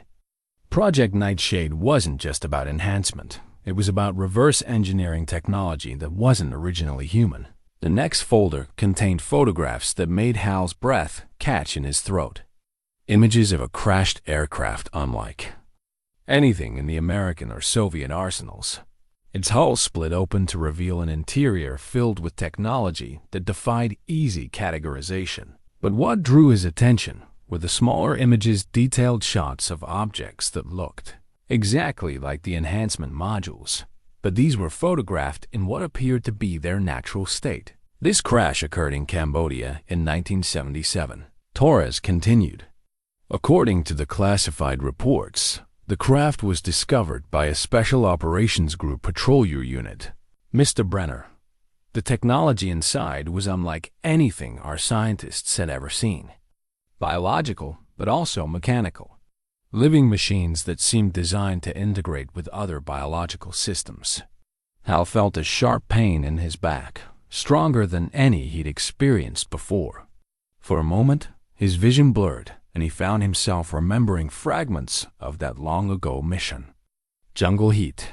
Project Nightshade wasn't just about enhancement. It was about reverse engineering technology that wasn't originally human. The next folder contained photographs that made Hal's breath catch in his throat. Images of a crashed aircraft unlike anything in the American or Soviet arsenals. Its hull split open to reveal an interior filled with technology that defied easy categorization. But what drew his attention were the smaller images, detailed shots of objects that looked exactly like the enhancement modules, but these were photographed in what appeared to be their natural state. This crash occurred in Cambodia in 1977. Torres continued. According to the classified reports, the craft was discovered by a Special Operations Group patrol unit, Mr. Brenner. The technology inside was unlike anything our scientists had ever seen. Biological, but also mechanical. Living machines that seemed designed to integrate with other biological systems. Hal felt a sharp pain in his back, stronger than any he'd experienced before. For a moment, his vision blurred, and he found himself remembering fragments of that long-ago mission. Jungle heat,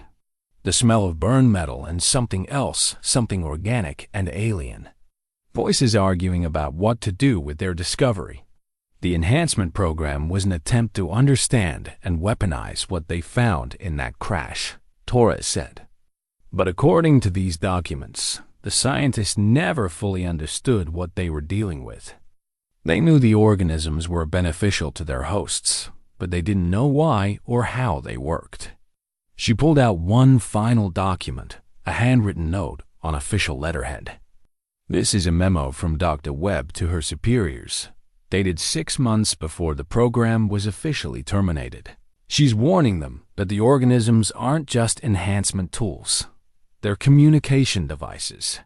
the smell of burned metal, and something else, something organic and alien. Voices arguing about what to do with their discovery. The enhancement program was an attempt to understand and weaponize what they found in that crash, Torres said. But according to these documents, the scientists never fully understood what they were dealing with. They knew the organisms were beneficial to their hosts, but they didn't know why or how they worked. She pulled out one final document, a handwritten note on official letterhead. This is a memo from Dr. Webb to her superiors, dated 6 months before the program was officially terminated. She's warning them that the organisms aren't just enhancement tools. They're communication devices.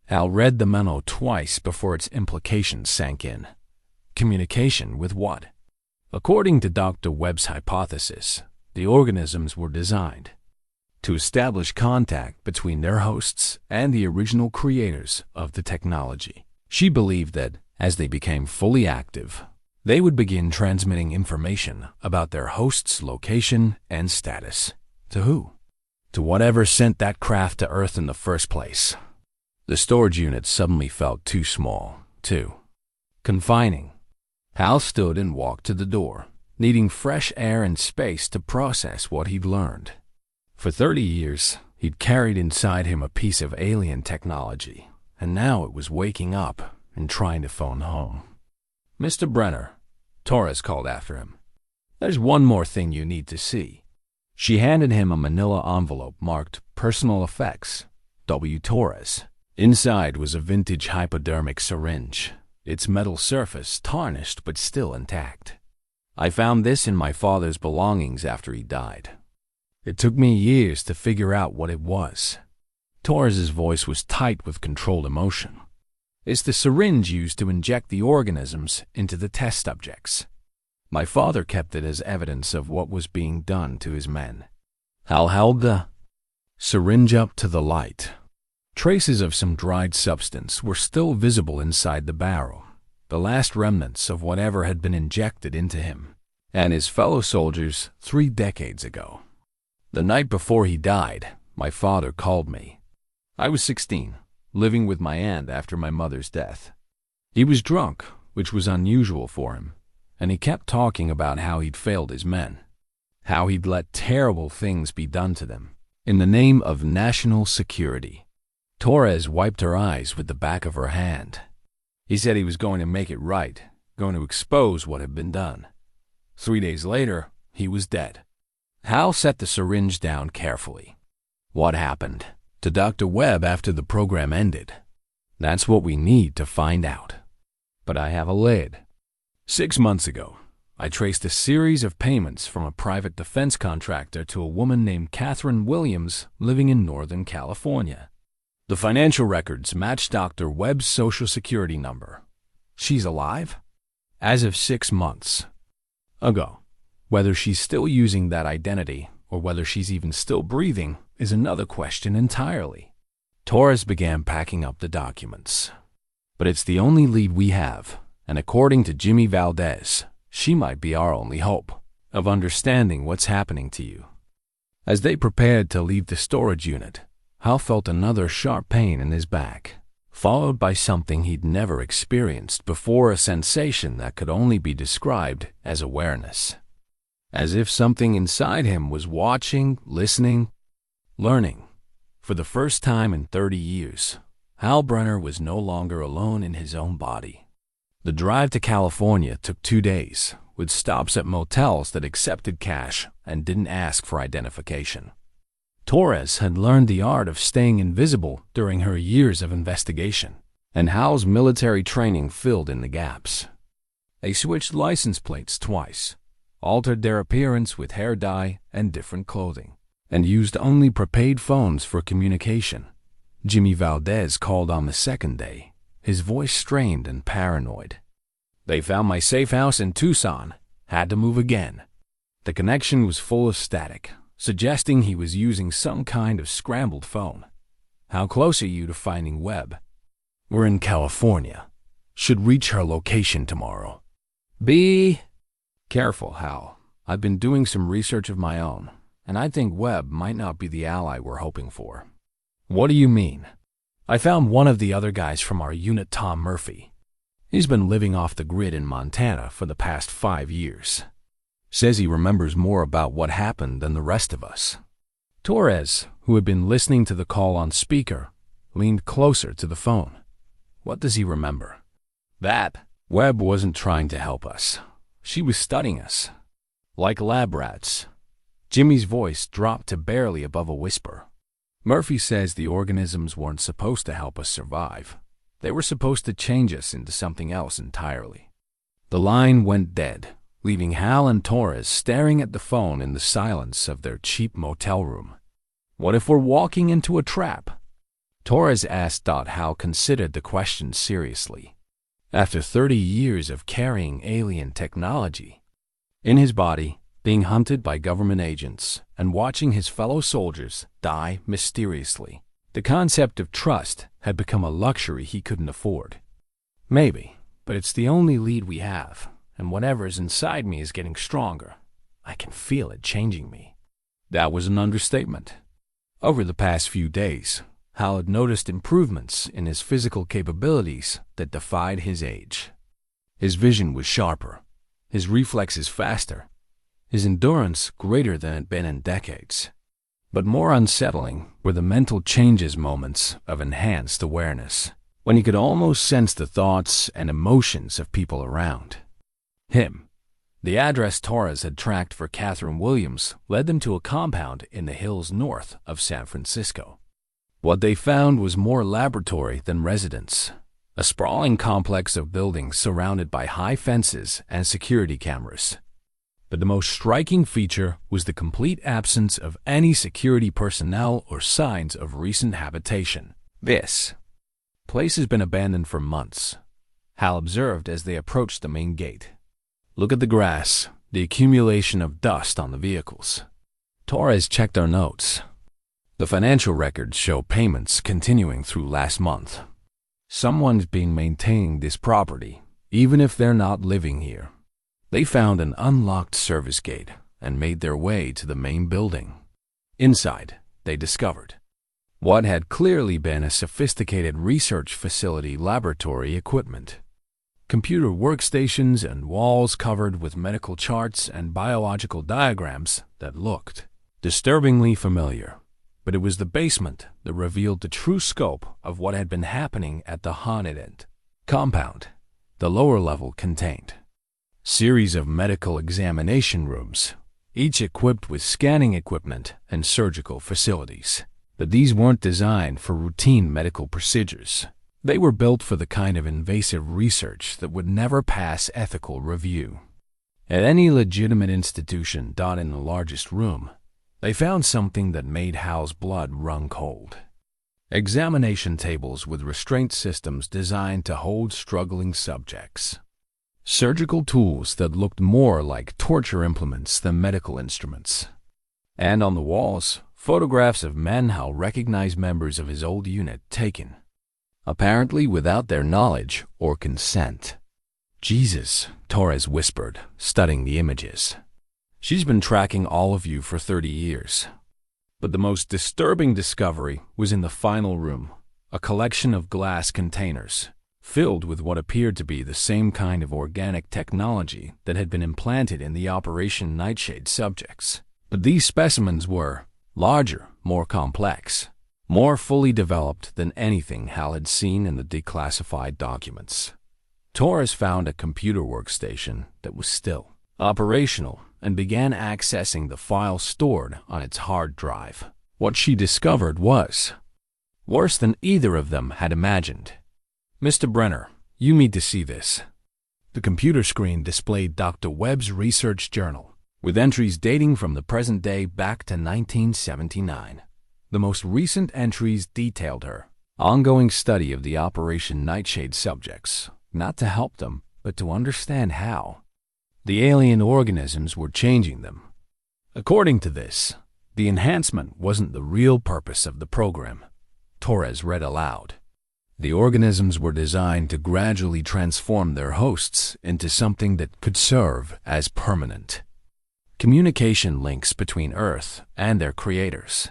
Hal read the memo twice before its implications sank in. Communication with what? According to Dr. Webb's hypothesis, the organisms were designed to establish contact between their hosts and the original creators of the technology. She believed that, as they became fully active, they would begin transmitting information about their host's location and status. To who? To whatever sent that craft to Earth in the first place. The storage unit suddenly felt too small, too confining. Hal stood and walked to the door, needing fresh air and space to process what he'd learned. For 30 years, he'd carried inside him a piece of alien technology, and now it was waking up and trying to phone home. "Mr. Brenner," Torres called after him. There's one more thing you need to see." She handed him a manila envelope marked Personal Effects, W. Torres. Inside was a vintage hypodermic syringe, its metal surface tarnished but still intact. "I found this in my father's belongings after he died. It took me years to figure out what it was." Torres's voice was tight with controlled emotion. "It's the syringe used to inject the organisms into the test subjects. My father kept it as evidence of what was being done to his men." Hal held the syringe up to the light. Traces of some dried substance were still visible inside the barrel, the last remnants of whatever had been injected into him and his fellow soldiers 3 decades ago. "The night before he died, my father called me. I was 16, living with my aunt after my mother's death. He was drunk, which was unusual for him, and he kept talking about how he'd failed his men, how he'd let terrible things be done to them in the name of national security." Torres wiped her eyes with the back of her hand. "He said he was going to make it right, going to expose what had been done. 3 days later, he was dead." Hal set the syringe down carefully. "What happened to Dr. Webb after the program ended? That's what we need to find out. But I have a lead. 6 months ago, I traced a series of payments from a private defense contractor to a woman named Catherine Williams living in Northern California. The financial records match Dr. Webb's Social Security number. She's alive? As of 6 months ago. Whether she's still using that identity or whether she's even still breathing is another question entirely." Torres began packing up the documents. "But it's the only lead we have, and according to Jimmy Valdez, she might be our only hope of understanding what's happening to you." As they prepared to leave the storage unit, Hal felt another sharp pain in his back, followed by something he'd never experienced before, a sensation that could only be described as awareness. As if something inside him was watching, listening, learning. For the first time in 30 years, Hal Brenner was no longer alone in his own body. The drive to California took 2 days, with stops at motels that accepted cash and didn't ask for identification. Torres had learned the art of staying invisible during her years of investigation, and Hal's military training filled in the gaps. They switched license plates twice, altered their appearance with hair dye and different clothing, and used only prepaid phones for communication. Jimmy Valdez called on the second day, his voice strained and paranoid. "They found my safe house in Tucson. Had to move again." The connection was full of static, suggesting he was using some kind of scrambled phone. "How close are you to finding Webb?" "We're in California. Should reach her location tomorrow." "Be careful, Hal. I've been doing some research of my own, and I think Webb might not be the ally we're hoping for." "What do you mean?" "I found one of the other guys from our unit, Tom Murphy. He's been living off the grid in Montana for the past 5 years. Says he remembers more about what happened than the rest of us." Torres, who had been listening to the call on speaker, leaned closer to the phone. "What does he remember?" "That Webb wasn't trying to help us. She was studying us. Like lab rats." Jimmy's voice dropped to barely above a whisper. "Murphy says the organisms weren't supposed to help us survive. They were supposed to change us into something else entirely." The line went dead, leaving Hal and Torres staring at the phone in the silence of their cheap motel room. "What if we're walking into a trap?" Torres asked. Hal considered the question seriously. After 30 years of carrying alien technology in his body, being hunted by government agents, and watching his fellow soldiers die mysteriously, the concept of trust had become a luxury he couldn't afford. "Maybe, but it's the only lead we have, and whatever's inside me is getting stronger. I can feel it changing me." That was an understatement. Over the past few days, Hal had noticed improvements in his physical capabilities that defied his age. His vision was sharper, his reflexes faster, his endurance greater than it had been in decades. But more unsettling were the mental changes, moments of enhanced awareness, when he could almost sense the thoughts and emotions of people around him. The address Torres had tracked for Catherine Williams led them to a compound in the hills north of San Francisco. What they found was more laboratory than residence, a sprawling complex of buildings surrounded by high fences and security cameras. But the most striking feature was the complete absence of any security personnel or signs of recent habitation. This place has been abandoned for months, Hal observed as they approached the main gate. Look at the grass, the accumulation of dust on the vehicles. Torres checked our notes. The financial records show payments continuing through last month. Someone's been maintaining this property, even if they're not living here. They found an unlocked service gate and made their way to the main building. Inside, they discovered what had clearly been a sophisticated research facility laboratory equipment. Computer workstations and walls covered with medical charts and biological diagrams that looked disturbingly familiar. But it was the basement that revealed the true scope of what had been happening at the haunted compound. The lower level contained series of medical examination rooms, each equipped with scanning equipment and surgical facilities. But these weren't designed for routine medical procedures. They were built for the kind of invasive research that would never pass ethical review. At any legitimate institution done in the largest room, they found something that made Hal's blood run cold. Examination tables with restraint systems designed to hold struggling subjects. Surgical tools that looked more like torture implements than medical instruments. And on the walls, photographs of men Hal recognized members of his old unit taken, apparently without their knowledge or consent. Jesus, Torres whispered, studying the images. She's been tracking all of you for 30 years. But the most disturbing discovery was in the final room, a collection of glass containers, filled with what appeared to be the same kind of organic technology that had been implanted in the Operation Nightshade subjects. But these specimens were larger, more complex, more fully developed than anything Hal had seen in the declassified documents. Torres found a computer workstation that was still operational and began accessing the files stored on its hard drive. What she discovered was worse than either of them had imagined. Mr. Brenner, you need to see this. The computer screen displayed Dr. Webb's research journal, with entries dating from the present day back to 1979. The most recent entries detailed her ongoing study of the Operation Nightshade subjects, not to help them, but to understand how the alien organisms were changing them. According to this, the enhancement wasn't the real purpose of the program. Torres read aloud. The organisms were designed to gradually transform their hosts into something that could serve as permanent communication links between Earth and their creators.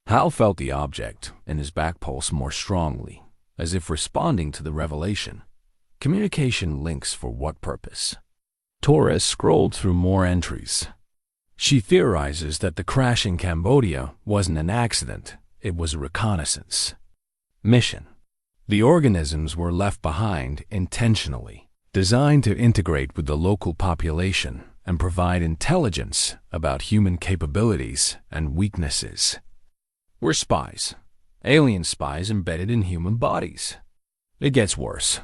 Hal felt the object in his back pulse more strongly, as if responding to the revelation. Communication links for what purpose? Torres scrolled through more entries. She theorizes that the crash in Cambodia wasn't an accident, it was a reconnaissance mission. The organisms were left behind intentionally, designed to integrate with the local population and provide intelligence about human capabilities and weaknesses. We're spies, alien spies embedded in human bodies. It gets worse.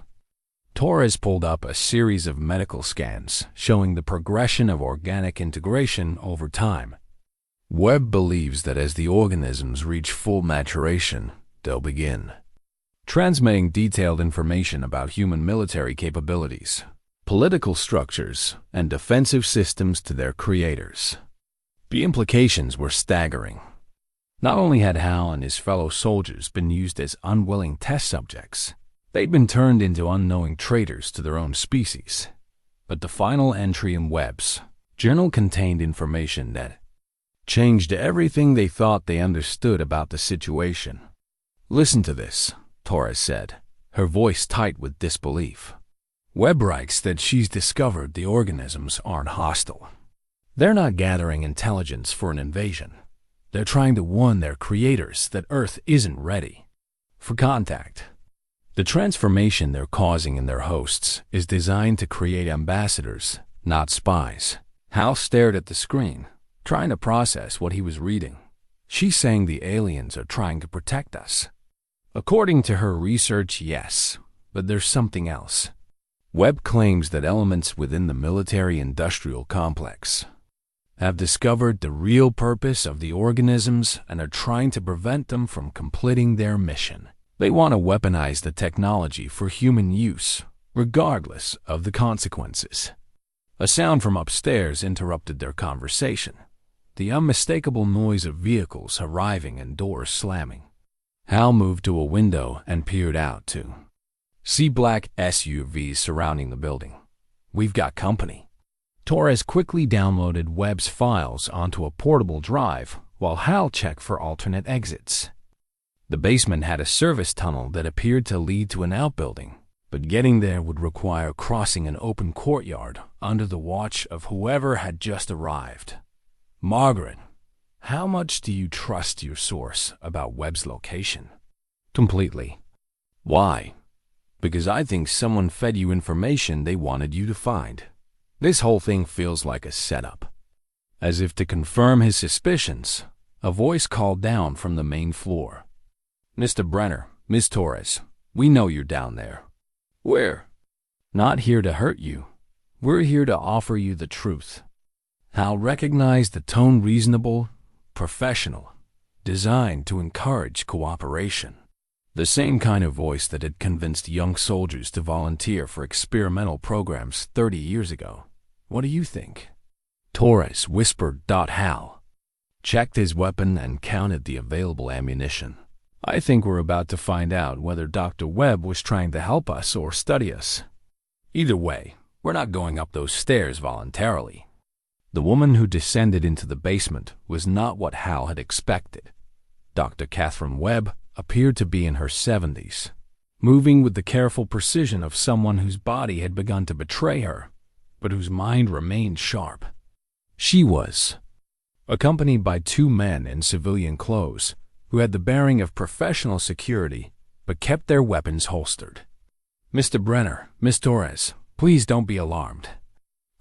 Torres pulled up a series of medical scans showing the progression of organic integration over time. Webb believes that as the organisms reach full maturation, they'll begin transmitting detailed information about human military capabilities, political structures, and defensive systems to their creators. The implications were staggering. Not only had Hal and his fellow soldiers been used as unwilling test subjects, they'd been turned into unknowing traitors to their own species. But the final entry in Webb's journal contained information that changed everything they thought they understood about the situation. Listen to this, Torres said, her voice tight with disbelief. Webb writes that she's discovered the organisms aren't hostile. They're not gathering intelligence for an invasion. They're trying to warn their creators that Earth isn't ready for contact. The transformation they're causing in their hosts is designed to create ambassadors, not spies. Hal stared at the screen, trying to process what he was reading. She's saying the aliens are trying to protect us. According to her research, yes, but there's something else. Webb claims that elements within the military-industrial complex have discovered the real purpose of the organisms and are trying to prevent them from completing their mission. They want to weaponize the technology for human use, regardless of the consequences. A sound from upstairs interrupted their conversation, the unmistakable noise of vehicles arriving and doors slamming. Hal moved to a window and peered out to see black SUVs surrounding the building. We've got company. Torres quickly downloaded Webb's files onto a portable drive while Hal checked for alternate exits. The basement had a service tunnel that appeared to lead to an outbuilding, but getting there would require crossing an open courtyard under the watch of whoever had just arrived. Margaret, how much do you trust your source about Webb's location? Completely. Why? Because I think someone fed you information they wanted you to find. This whole thing feels like a setup. As if to confirm his suspicions, a voice called down from the main floor. Mr. Brenner, Miss Torres, we know you're down there. Where? Not here to hurt you. We're here to offer you the truth. Hal recognized the tone reasonable, professional, designed to encourage cooperation. The same kind of voice that had convinced young soldiers to volunteer for experimental programs 30 years ago. What do you think? Torres whispered. Hal checked his weapon and counted the available ammunition. I think we're about to find out whether Dr. Webb was trying to help us or study us. Either way, we're not going up those stairs voluntarily. The woman who descended into the basement was not what Hal had expected. Dr. Catherine Webb appeared to be in her 70s, moving with the careful precision of someone whose body had begun to betray her, but whose mind remained sharp. She was accompanied by two men in civilian clothes who had the bearing of professional security but kept their weapons holstered. Mr. Brenner, Miss Torres, please don't be alarmed.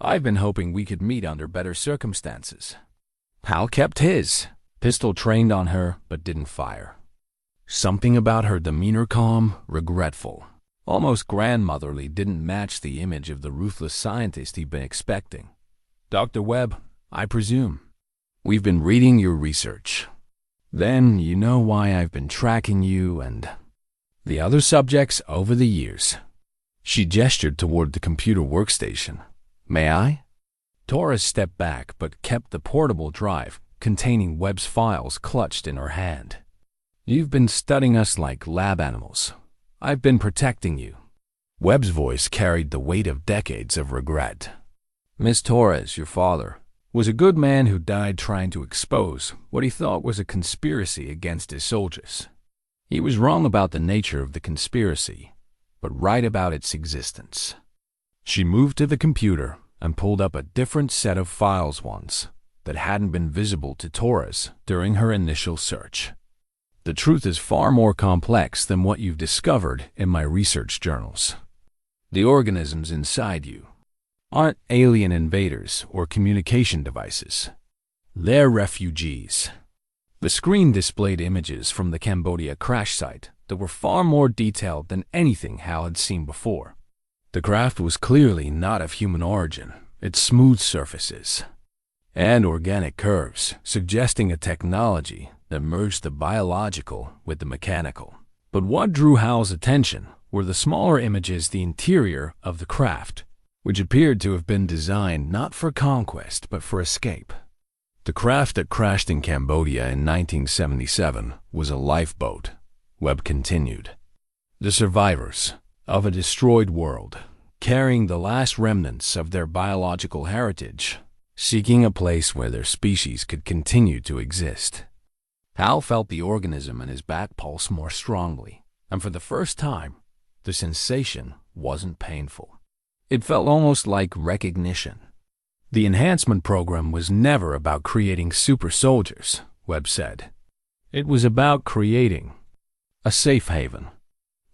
I've been hoping we could meet under better circumstances. Hal kept his pistol trained on her but didn't fire. Something about her demeanor, calm, regretful, almost grandmotherly, didn't match the image of the ruthless scientist he'd been expecting. Dr. Webb, I presume. We've been reading your research. Then you know why I've been tracking you and the other subjects over the years. She gestured toward the computer workstation. May I? Torres stepped back but kept the portable drive containing Webb's files clutched in her hand. You've been studying us like lab animals. I've been protecting you. Webb's voice carried the weight of decades of regret. Miss Torres, your father, was a good man who died trying to expose what he thought was a conspiracy against his soldiers. He was wrong about the nature of the conspiracy, but right about its existence. She moved to the computer and pulled up a different set of files once that hadn't been visible to Torres during her initial search. The truth is far more complex than what you've discovered in my research journals. The organisms inside you aren't alien invaders or communication devices. They're refugees. The screen displayed images from the Cambodia crash site that were far more detailed than anything Hal had seen before. The craft was clearly not of human origin, its smooth surfaces and organic curves, suggesting a technology that merged the biological with the mechanical. But what drew Hal's attention were the smaller images, the interior of the craft, which appeared to have been designed not for conquest but for escape. The craft that crashed in Cambodia in 1977 was a lifeboat, Webb continued. The survivors of a destroyed world, carrying the last remnants of their biological heritage, seeking a place where their species could continue to exist. Hal felt the organism in his back pulse more strongly, and for the first time, the sensation wasn't painful. It felt almost like recognition. The enhancement program was never about creating super soldiers, Webb said. It was about creating a safe haven.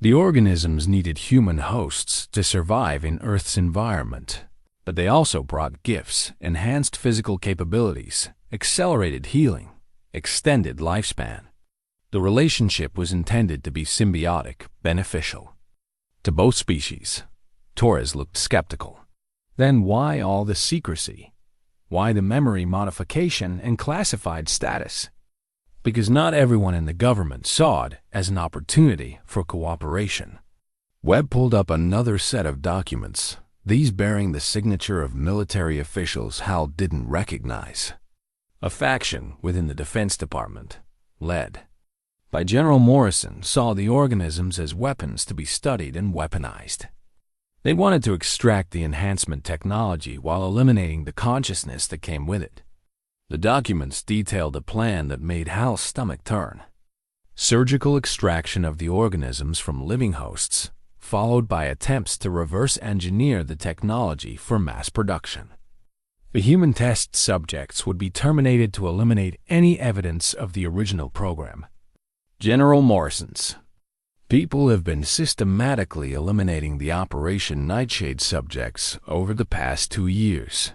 The organisms needed human hosts to survive in Earth's environment. But they also brought gifts, enhanced physical capabilities, accelerated healing, extended lifespan. The relationship was intended to be symbiotic, beneficial to both species. Torres looked skeptical. Then why all the secrecy? Why the memory modification and classified status? Because not everyone in the government saw it as an opportunity for cooperation. Webb pulled up another set of documents, these bearing the signature of military officials Hal didn't recognize. A faction within the Defense Department, led by General Morrison, saw the organisms as weapons to be studied and weaponized. They wanted to extract the enhancement technology while eliminating the consciousness that came with it. The documents detailed a plan that made Hal's stomach turn. Surgical extraction of the organisms from living hosts, followed by attempts to reverse engineer the technology for mass production. The human test subjects would be terminated to eliminate any evidence of the original program. General Morrison's people have been systematically eliminating the Operation Nightshade subjects over the past 2 years.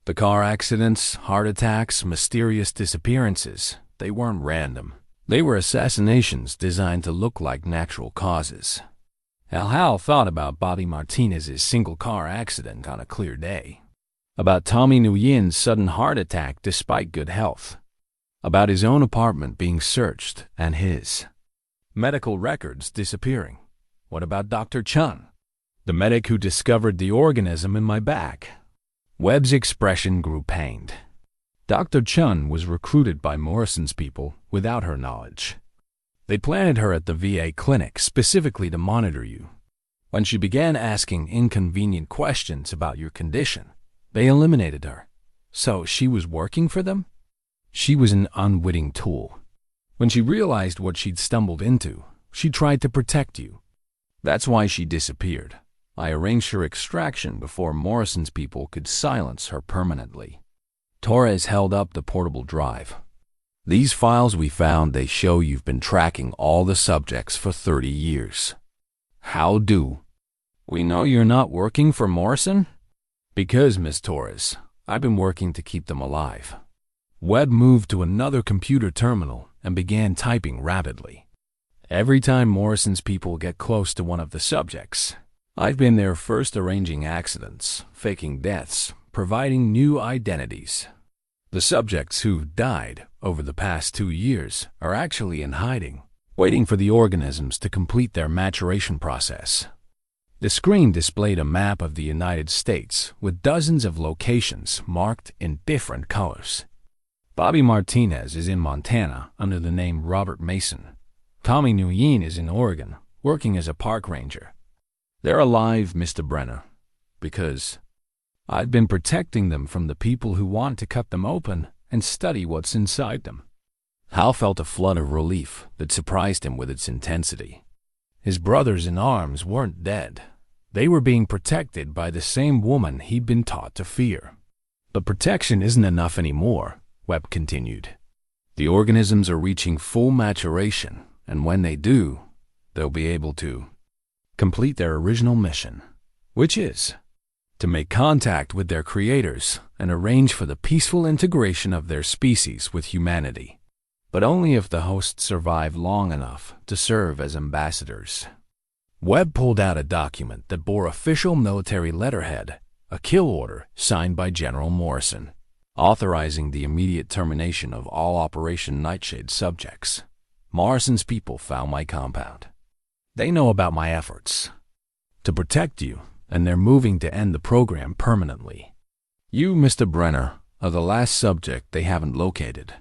The car accidents, heart attacks, mysterious disappearances, they weren't random. They were assassinations designed to look like natural causes. Hal thought about Bobby Martinez's single-car accident on a clear day, about Tommy Nguyen's sudden heart attack despite good health, about his own apartment being searched and his medical records disappearing. What about Dr. Chun, the medic who discovered the organism in my back? Webb's expression grew pained. Dr. Chun was recruited by Morrison's people without her knowledge. They planted her at the VA clinic specifically to monitor you. When she began asking inconvenient questions about your condition, they eliminated her. So she was working for them? She was an unwitting tool. When she realized what she'd stumbled into, she tried to protect you. That's why she disappeared. I arranged her extraction before Morrison's people could silence her permanently. Torres held up the portable drive. These files we found, they show you've been tracking all the subjects for 30 years. How do we know you're not working for Morrison? Because, Miss Torres, I've been working to keep them alive. Webb moved to another computer terminal and began typing rapidly. Every time Morrison's people get close to one of the subjects, I've been there first, arranging accidents, faking deaths, providing new identities. The subjects who've died over the past 2 years are actually in hiding, waiting for the organisms to complete their maturation process. The screen displayed a map of the United States with dozens of locations marked in different colors. Bobby Martinez is in Montana under the name Robert Mason. Tommy Nguyen is in Oregon, working as a park ranger. They're alive, Mr. Brenner, because I've been protecting them from the people who want to cut them open and study what's inside them. Hal felt a flood of relief that surprised him with its intensity. His brothers in arms weren't dead. They were being protected by the same woman he'd been taught to fear. But protection isn't enough anymore, Webb continued. The organisms are reaching full maturation, and when they do, they'll be able to complete their original mission, which is to make contact with their creators and arrange for the peaceful integration of their species with humanity, but only if the hosts survive long enough to serve as ambassadors. Webb pulled out a document that bore official military letterhead, a kill order signed by General Morrison, authorizing the immediate termination of all Operation Nightshade subjects. Morrison's people found my compound. They know about my efforts to protect you, and they're moving to end the program permanently. You, Mr. Brenner, are the last subject they haven't located,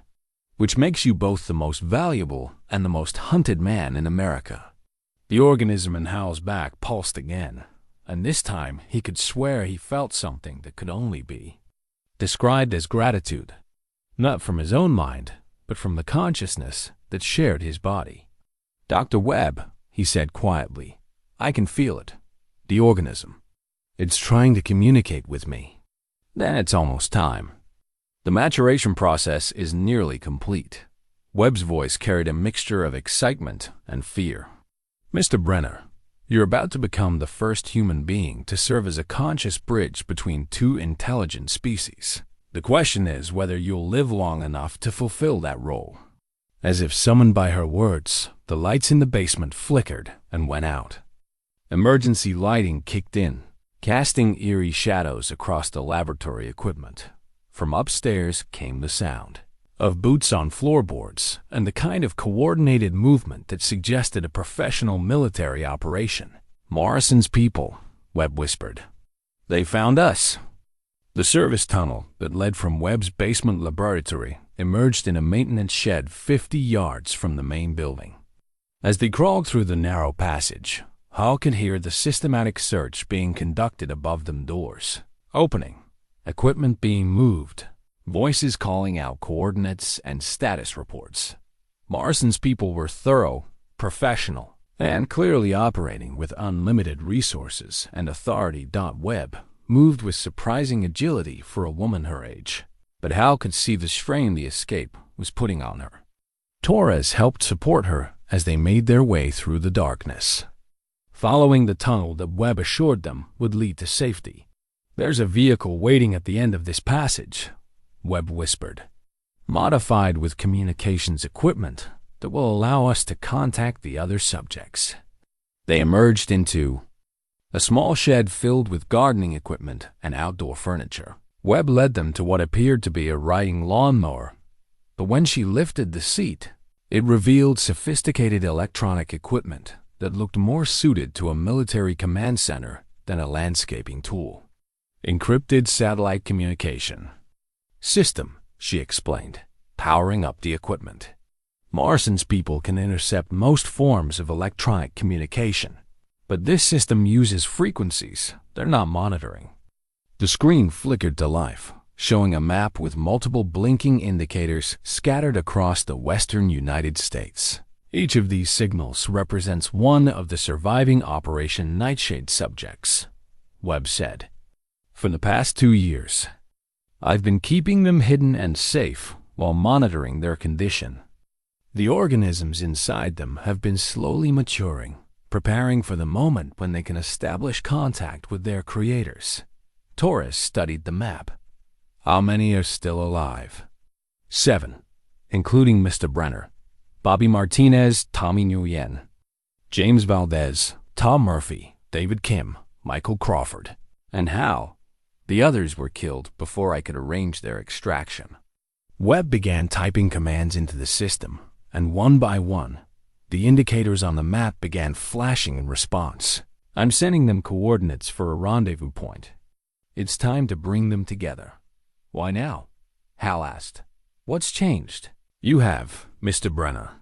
which makes you both the most valuable and the most hunted man in America. The organism in Hal's back pulsed again, and this time he could swear he felt something that could only be described as gratitude, not from his own mind, but from the consciousness that shared his body. Dr. Webb, he said quietly, I can feel it. The organism. It's trying to communicate with me. Then it's almost time. The maturation process is nearly complete. Webb's voice carried a mixture of excitement and fear. Mr. Brenner, You're about to become the first human being to serve as a conscious bridge between two intelligent species. The question is whether you'll live long enough to fulfill that role." As if summoned by her words, the lights in the basement flickered and went out. Emergency lighting kicked in, casting eerie shadows across the laboratory equipment. From upstairs came the sound of boots on floorboards and the kind of coordinated movement that suggested a professional military operation. "Morrison's people," Webb whispered. "They found us." The service tunnel that led from Webb's basement laboratory emerged in a maintenance shed 50 yards from the main building. As they crawled through the narrow passage, Hal could hear the systematic search being conducted above them, doors opening, equipment being moved, voices calling out coordinates and status reports. Morrison's people were thorough, professional, and clearly operating with unlimited resources and authority. Webb moved with surprising agility for a woman her age, but Hal could see the strain the escape was putting on her. Torres helped support her as they made their way through the darkness, following the tunnel that Webb assured them would lead to safety. "There's a vehicle waiting at the end of this passage," Webb whispered, "modified with communications equipment that will allow us to contact the other subjects." They emerged into a small shed filled with gardening equipment and outdoor furniture. Webb led them to what appeared to be a riding lawnmower, but when she lifted the seat, it revealed sophisticated electronic equipment that looked more suited to a military command center than a landscaping tool. "Encrypted satellite communication system," she explained, powering up the equipment. "Morrison's people can intercept most forms of electronic communication, but this system uses frequencies they're not monitoring." The screen flickered to life, showing a map with multiple blinking indicators scattered across the western United States. Each of these signals represents one of the surviving Operation Nightshade subjects, Webb said. "For the past 2 years, I've been keeping them hidden and safe while monitoring their condition. The organisms inside them have been slowly maturing, preparing for the moment when they can establish contact with their creators." Torres studied the map. "How many are still alive?" 7, including Mr. Brenner, Bobby Martinez, Tommy Nguyen, James Valdez, Tom Murphy, David Kim, Michael Crawford, and Hal. The others were killed before I could arrange their extraction." Webb began typing commands into the system, and one by one, the indicators on the map began flashing in response. "I'm sending them coordinates for a rendezvous point. It's time to bring them together." "Why now?" Hal asked. "What's changed?" "You have, Mr. Brenner.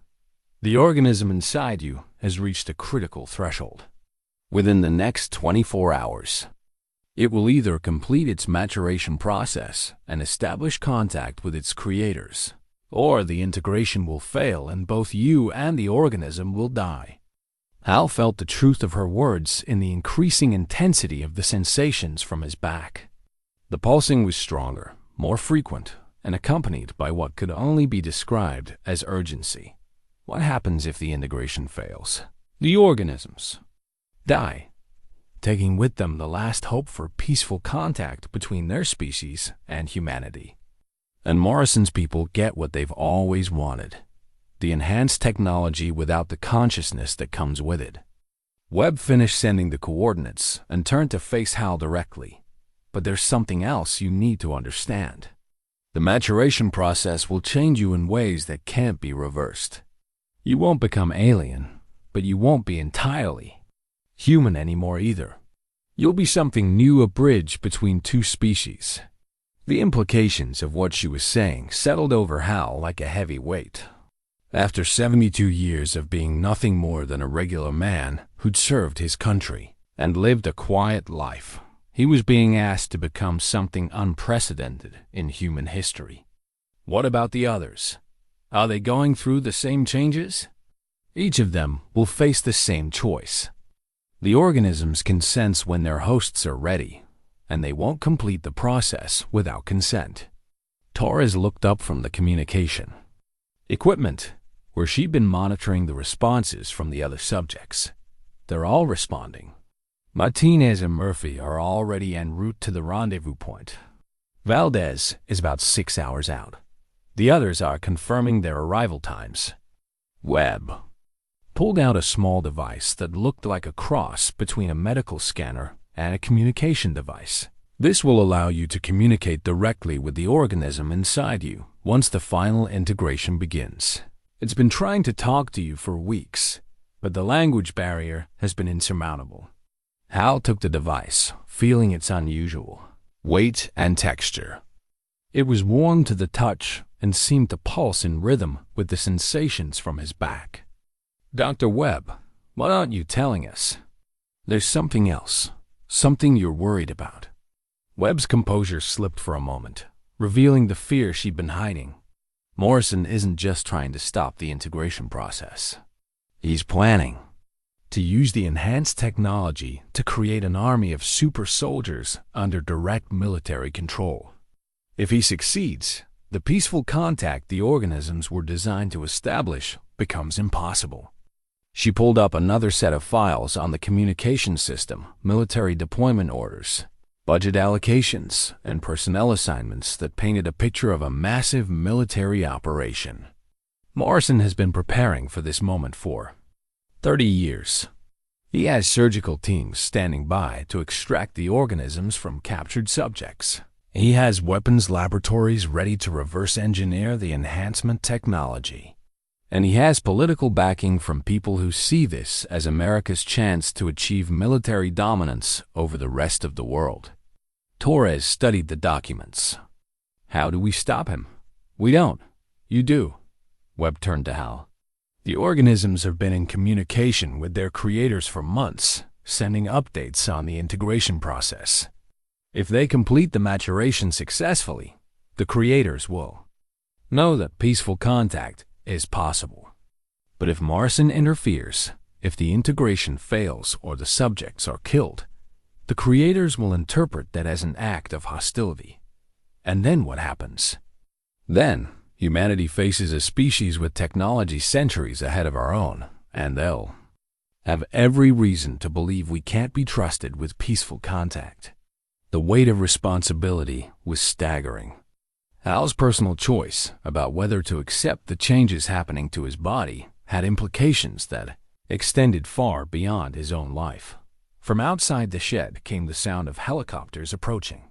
The organism inside you has reached a critical threshold. Within the next 24 hours, it will either complete its maturation process and establish contact with its creators, or the integration will fail and both you and the organism will die." Hal felt the truth of her words in the increasing intensity of the sensations from his back. The pulsing was stronger, more frequent, and accompanied by what could only be described as urgency. What happens if the integration fails? The organisms die, taking with them the last hope for peaceful contact between their species and humanity. And Morrison's people get what they've always wanted: the enhanced technology without the consciousness that comes with it. Webb finished sending the coordinates and turned to face Hal directly. "But there's something else you need to understand. The maturation process will change you in ways that can't be reversed. You won't become alien, but you won't be entirely human anymore either. You'll be something new, a bridge between two species." The implications of what she was saying settled over Hal like a heavy weight. After 72 years of being nothing more than a regular man who'd served his country and lived a quiet life, he was being asked to become something unprecedented in human history. What about the others? Are they going through the same changes? Each of them will face the same choice. The organisms can sense when their hosts are ready, and they won't complete the process without consent. Torres looked up from the communication equipment, where she'd been monitoring the responses from the other subjects. They're all responding. Martinez and Murphy are already en route to the rendezvous point. Valdez is about 6 hours out. The others are confirming their arrival times. Webb pulled out a small device that looked like a cross between a medical scanner and a communication device. This will allow you to communicate directly with the organism inside you once the final integration begins. It's been trying to talk to you for weeks, but the language barrier has been insurmountable. Hal took the device, feeling its unusual weight and texture. It was warm to the touch and seemed to pulse in rhythm with the sensations from his back. Dr. Webb, what aren't you telling us? There's something else, something you're worried about. Webb's composure slipped for a moment, revealing the fear she'd been hiding. Morrison isn't just trying to stop the integration process. He's planning to use the enhanced technology to create an army of super soldiers under direct military control. If he succeeds, the peaceful contact the organisms were designed to establish becomes impossible. She pulled up another set of files on the communication system, military deployment orders, budget allocations, and personnel assignments that painted a picture of a massive military operation. Morrison has been preparing for this moment for 30 years. He has surgical teams standing by to extract the organisms from captured subjects. He has weapons laboratories ready to reverse engineer the enhancement technology. And he has political backing from people who see this as America's chance to achieve military dominance over the rest of the world. Torres studied the documents. How do we stop him? We don't. You do. Webb turned to Hal. The organisms have been in communication with their creators for months, sending updates on the integration process. If they complete the maturation successfully, the creators will know that peaceful contact is possible. But if Morrison interferes, if the integration fails or the subjects are killed, the creators will interpret that as an act of hostility. And then what happens? Then, humanity faces a species with technology centuries ahead of our own, and they'll have every reason to believe we can't be trusted with peaceful contact. The weight of responsibility was staggering. Hal's personal choice about whether to accept the changes happening to his body had implications that extended far beyond his own life. From outside the shed came the sound of helicopters approaching.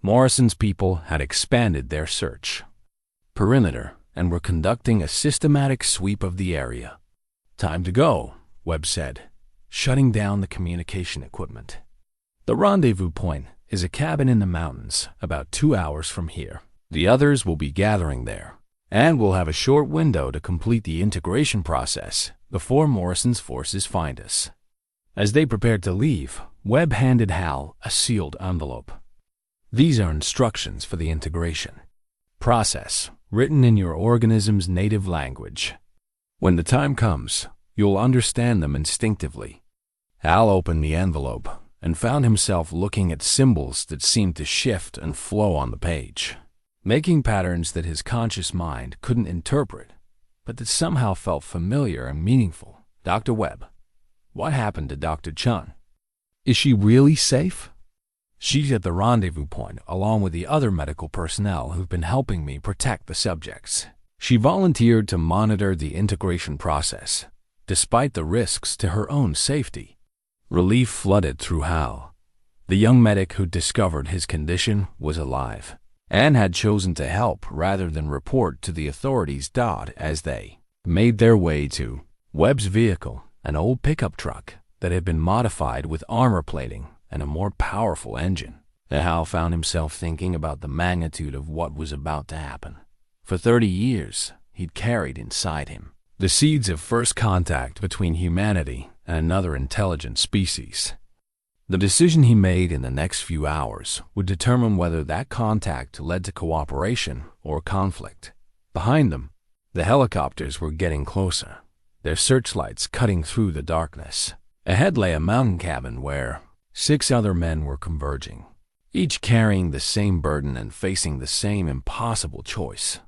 Morrison's people had expanded their search perimeter and were conducting a systematic sweep of the area. "Time to go," Webb said, shutting down the communication equipment. "The rendezvous point is a cabin in the mountains about 2 hours from here. The others will be gathering there, and we'll have a short window to complete the integration process before Morrison's forces find us." As they prepared to leave, Webb handed Hal a sealed envelope. "These are instructions for the integration process, written in your organism's native language. When the time comes, you'll understand them instinctively." Hal opened the envelope and found himself looking at symbols that seemed to shift and flow on the page, making patterns that his conscious mind couldn't interpret, but that somehow felt familiar and meaningful. "Dr. Webb, what happened to Dr. Chun? Is she really safe?" "She's at the rendezvous point, along with the other medical personnel who've been helping me protect the subjects. She volunteered to monitor the integration process, despite the risks to her own safety." Relief flooded through Hal. The young medic who discovered his condition was alive and had chosen to help rather than report to the authorities. As they made their way to Webb's vehicle, an old pickup truck that had been modified with armor plating and a more powerful engine, Hal found himself thinking about the magnitude of what was about to happen. For 30 years, he'd carried inside him the seeds of first contact between humanity and another intelligent species. The decision he made in the next few hours would determine whether that contact led to cooperation or conflict. Behind them, the helicopters were getting closer, their searchlights cutting through the darkness. Ahead lay a mountain cabin where 6 other men were converging, each carrying the same burden and facing the same impossible choice.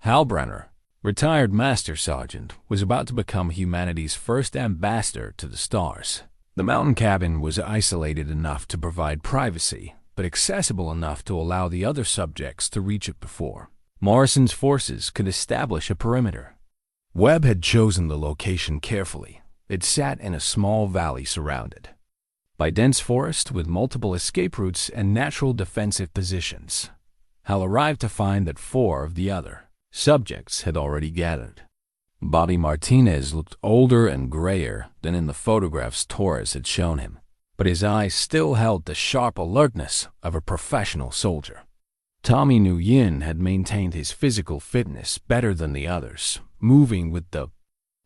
Hal Brenner, retired Master Sergeant, was about to become humanity's first ambassador to the stars. The mountain cabin was isolated enough to provide privacy, but accessible enough to allow the other subjects to reach it before Morrison's forces could establish a perimeter. Webb had chosen the location carefully. It sat in a small valley surrounded by dense forest with multiple escape routes and natural defensive positions. Hal arrived to find that 4 of the other subjects had already gathered. Bobby Martinez looked older and grayer than in the photographs Torres had shown him, but his eyes still held the sharp alertness of a professional soldier. Tommy Nguyen had maintained his physical fitness better than the others, moving with the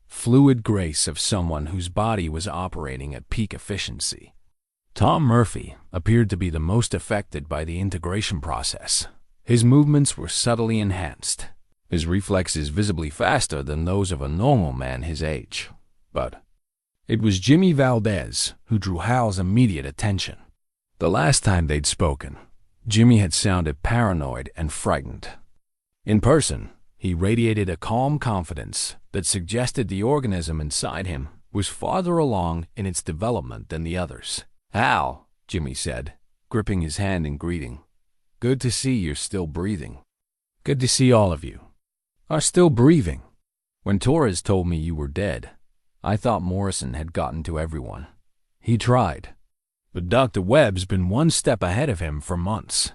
fluid grace of someone whose body was operating at peak efficiency. Tom Murphy appeared to be the most affected by the integration process. His movements were subtly enhanced, his reflexes visibly faster than those of a normal man his age. But it was Jimmy Valdez who drew Hal's immediate attention. The last time they'd spoken, Jimmy had sounded paranoid and frightened. In person, he radiated a calm confidence that suggested the organism inside him was farther along in its development than the others. "Hal," Jimmy said, gripping his hand in greeting. "Good to see you're still breathing." "Good to see all of you are still breathing. When Torres told me you were dead, I thought Morrison had gotten to everyone. He tried, but Dr. Webb's been one step ahead of him for months."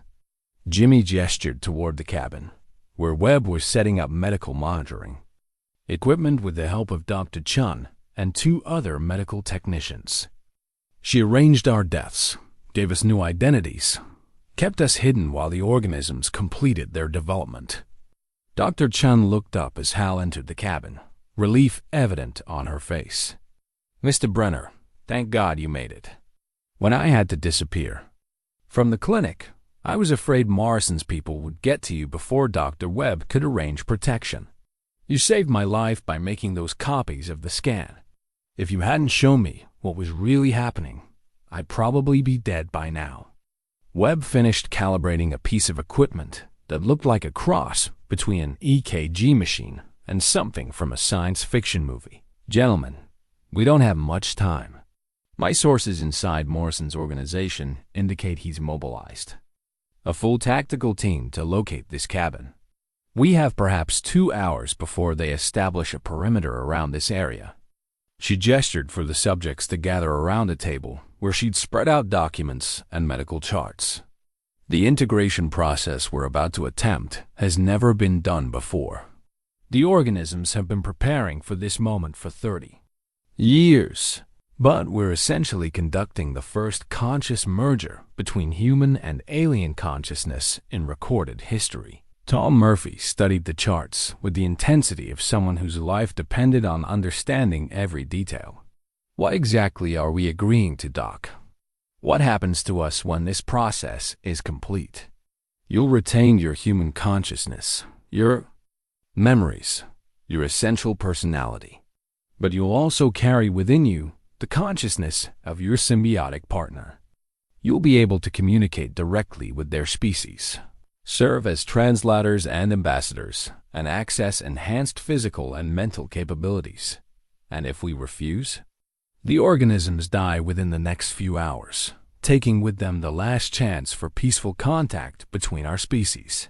Jimmy gestured toward the cabin, where Webb was setting up medical monitoring equipment with the help of Dr. Chun and 2 other medical technicians. "She arranged our deaths, gave us new identities, kept us hidden while the organisms completed their development." Dr. Chun looked up as Hal entered the cabin, relief evident on her face. "Mr. Brenner, thank God you made it. When I had to disappear from the clinic, I was afraid Morrison's people would get to you before Dr. Webb could arrange protection. You saved my life by making those copies of the scan. If you hadn't shown me what was really happening, I'd probably be dead by now." Webb finished calibrating a piece of equipment that looked like a cross between an EKG machine and something from a science fiction movie. "Gentlemen, we don't have much time. My sources inside Morrison's organization indicate he's mobilized a full tactical team to locate this cabin. We have perhaps 2 hours before they establish a perimeter around this area." She gestured for the subjects to gather around a table where she'd spread out documents and medical charts. "The integration process we're about to attempt has never been done before. The organisms have been preparing for this moment for 30 years. But we're essentially conducting the first conscious merger between human and alien consciousness in recorded history." Tom Murphy studied the charts with the intensity of someone whose life depended on understanding every detail. "What exactly are we agreeing to, Doc? What happens to us when this process is complete?" "You'll retain your human consciousness, your memories, your essential personality. But you'll also carry within you the consciousness of your symbiotic partner. You'll be able to communicate directly with their species, serve as translators and ambassadors, and access enhanced physical and mental capabilities. And if we refuse, the organisms die within the next few hours, taking with them the last chance for peaceful contact between our species.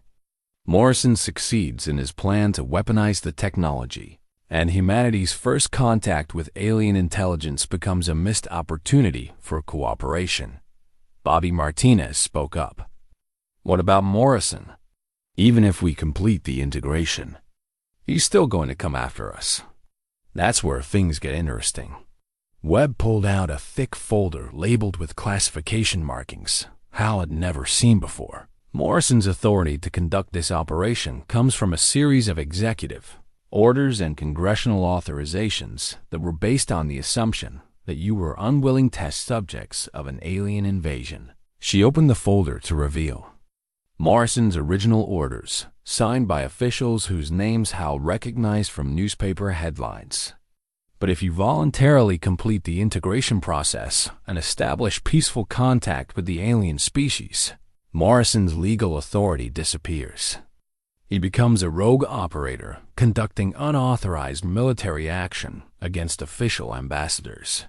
Morrison succeeds in his plan to weaponize the technology, and humanity's first contact with alien intelligence becomes a missed opportunity for cooperation." Bobby Martinez spoke up. "What about Morrison? Even if we complete the integration, he's still going to come after us. That's where things get interesting." Webb pulled out a thick folder labeled with classification markings Hal had never seen before. Morrison's authority to conduct this operation comes from a series of executive orders and congressional authorizations that were based on the assumption that you were unwilling test subjects of an alien invasion. She opened the folder to reveal Morrison's original orders, signed by officials whose names Hal recognized from newspaper headlines. "But if you voluntarily complete the integration process and establish peaceful contact with the alien species, Morrison's legal authority disappears. He becomes a rogue operator conducting unauthorized military action against official ambassadors.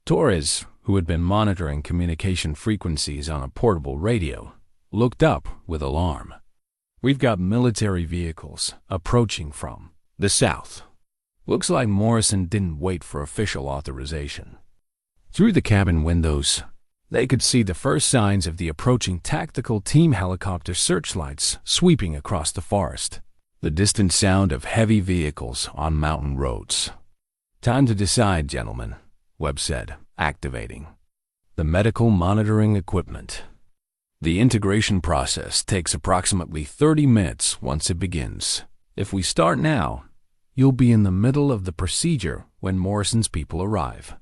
Torres, who had been monitoring communication frequencies on a portable radio, looked up with alarm. "We've got military vehicles approaching from the south. Looks like Morrison didn't wait for official authorization." Through the cabin windows, they could see the first signs of the approaching tactical team helicopter searchlights sweeping across the forest. The distant sound of heavy vehicles on mountain roads. "Time to decide, gentlemen," Webb said, activating the medical monitoring equipment. "The integration process takes approximately 30 minutes once it begins. If we start now, you'll be in the middle of the procedure when Morrison's people arrive."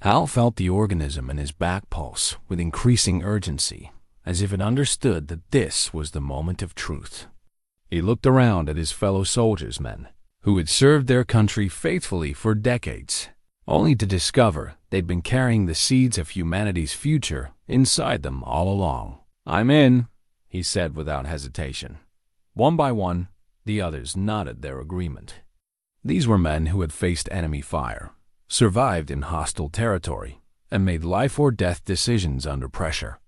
Hal felt the organism in his back pulse with increasing urgency, as if it understood that this was the moment of truth. He looked around at his fellow soldiers men, who had served their country faithfully for decades, only to discover they'd been carrying the seeds of humanity's future inside them all along. "I'm in," he said without hesitation. One by one, the others nodded their agreement. These were men who had faced enemy fire, survived in hostile territory, and made life-or-death decisions under pressure.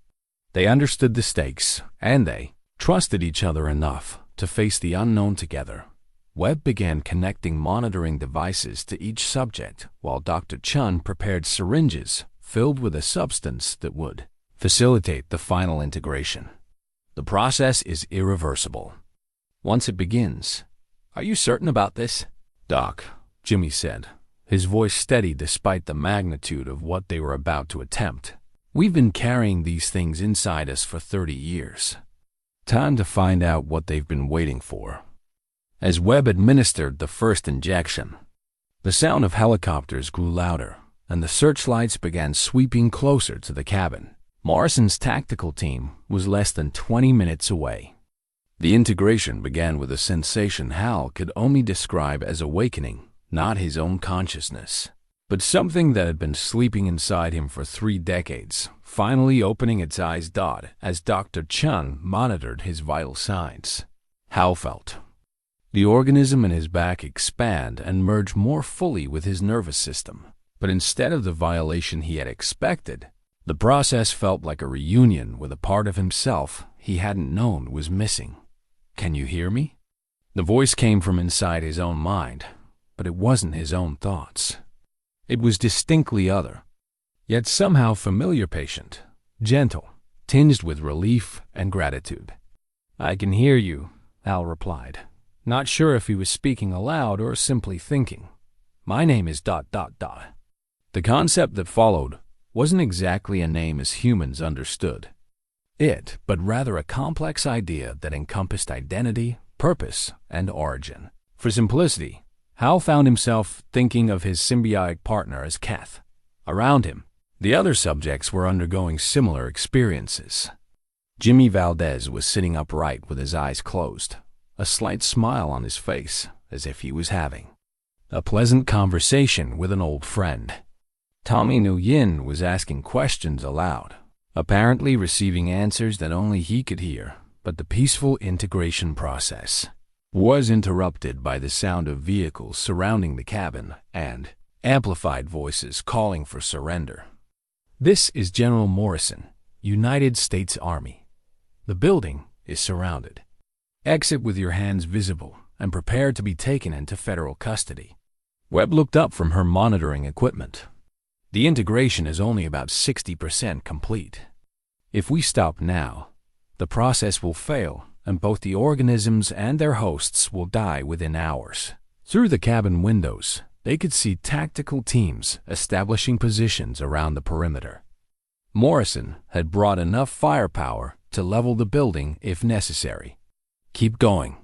They understood the stakes, and they trusted each other enough to face the unknown together. Webb began connecting monitoring devices to each subject, while Dr. Chun prepared syringes filled with a substance that would facilitate the final integration. "The process is irreversible. Once it begins." "Are you certain about this?" "Doc," Jimmy said, his voice steady despite the magnitude of what they were about to attempt. "We've been carrying these things inside us for 30 years. Time to find out what they've been waiting for." As Webb administered the first injection, the sound of helicopters grew louder, and the searchlights began sweeping closer to the cabin. Morrison's tactical team was less than 20 minutes away. The integration began with a sensation Hal could only describe as awakening, not his own consciousness, but something that had been sleeping inside him for 3 decades, finally opening its eyes as Dr. Chun monitored his vital signs. Hal felt the organism in his back expand and merge more fully with his nervous system, but instead of the violation he had expected, the process felt like a reunion with a part of himself he hadn't known was missing. "Can you hear me?" The voice came from inside his own mind, but it wasn't his own thoughts. It was distinctly other, yet somehow familiar, patient, gentle, tinged with relief and gratitude. "I can hear you," Hal replied, not sure if he was speaking aloud or simply thinking. "My name is ... The concept that followed wasn't exactly a name as humans understood it, but rather a complex idea that encompassed identity, purpose, and origin. For simplicity, Hal found himself thinking of his symbiotic partner as Kath. Around him, the other subjects were undergoing similar experiences. Jimmy Valdez was sitting upright with his eyes closed, a slight smile on his face, as if he was having a pleasant conversation with an old friend. Tommy Nguyen was asking questions aloud, apparently receiving answers that only he could hear, but the peaceful integration process was interrupted by the sound of vehicles surrounding the cabin and amplified voices calling for surrender. "This is General Morrison, United States Army. The building is surrounded. Exit with your hands visible and prepare to be taken into federal custody." Webb looked up from her monitoring equipment. "The integration is only about 60% complete. If we stop now, the process will fail, and both the organisms and their hosts will die within hours." Through the cabin windows, they could see tactical teams establishing positions around the perimeter. Morrison had brought enough firepower to level the building if necessary. "Keep going,"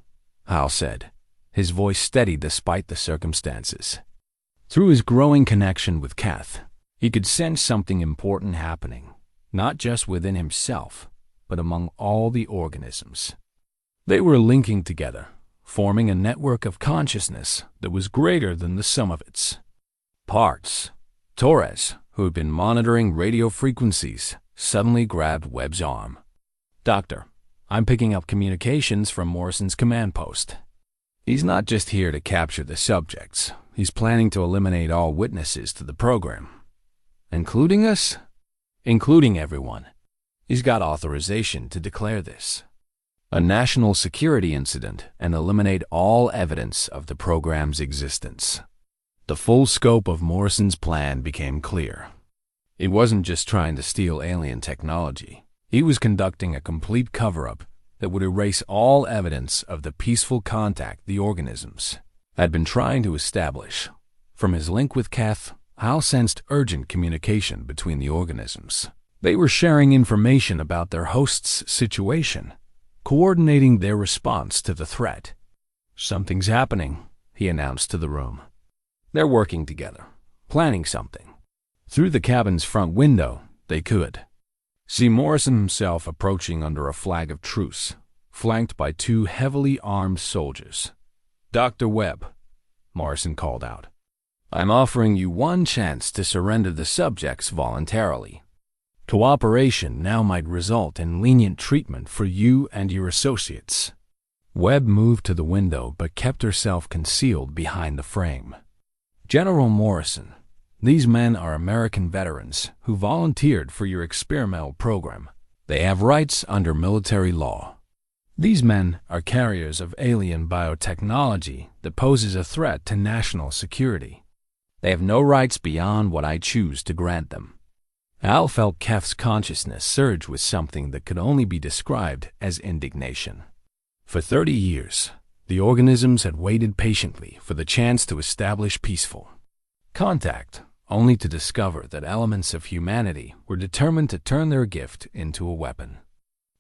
Hal said, his voice steady despite the circumstances. Through his growing connection with Kath, he could sense something important happening, not just within himself, but among all the organisms. They were linking together, forming a network of consciousness that was greater than the sum of its parts. Torres, who had been monitoring radio frequencies, suddenly grabbed Webb's arm. "Doctor, I'm picking up communications from Morrison's command post. He's not just here to capture the subjects. He's planning to eliminate all witnesses to the program. Including us? Including everyone. He's got authorization to declare this a national security incident and eliminate all evidence of the program's existence. The full scope of Morrison's plan became clear. He wasn't just trying to steal alien technology. He was conducting a complete cover-up that would erase all evidence of the peaceful contact the organisms had been trying to establish. From his link with Keth, Hal sensed urgent communication between the organisms. They were sharing information about their host's situation, coordinating their response to the threat. "Something's happening," he announced to the room. "They're working together, planning something." Through the cabin's front window, they could see Morrison himself approaching under a flag of truce, flanked by 2 heavily armed soldiers. "Dr. Webb," Morrison called out, "I'm offering you one chance to surrender the subjects voluntarily. Cooperation now might result in lenient treatment for you and your associates." Webb moved to the window but kept herself concealed behind the frame. "General Morrison, these men are American veterans who volunteered for your experimental program. They have rights under military law. These men are carriers of alien biotechnology that poses a threat to national security. They have no rights beyond what I choose to grant them." Al felt Keth's consciousness surge with something that could only be described as indignation. For 30 years, the organisms had waited patiently for the chance to establish peaceful contact, only to discover that elements of humanity were determined to turn their gift into a weapon.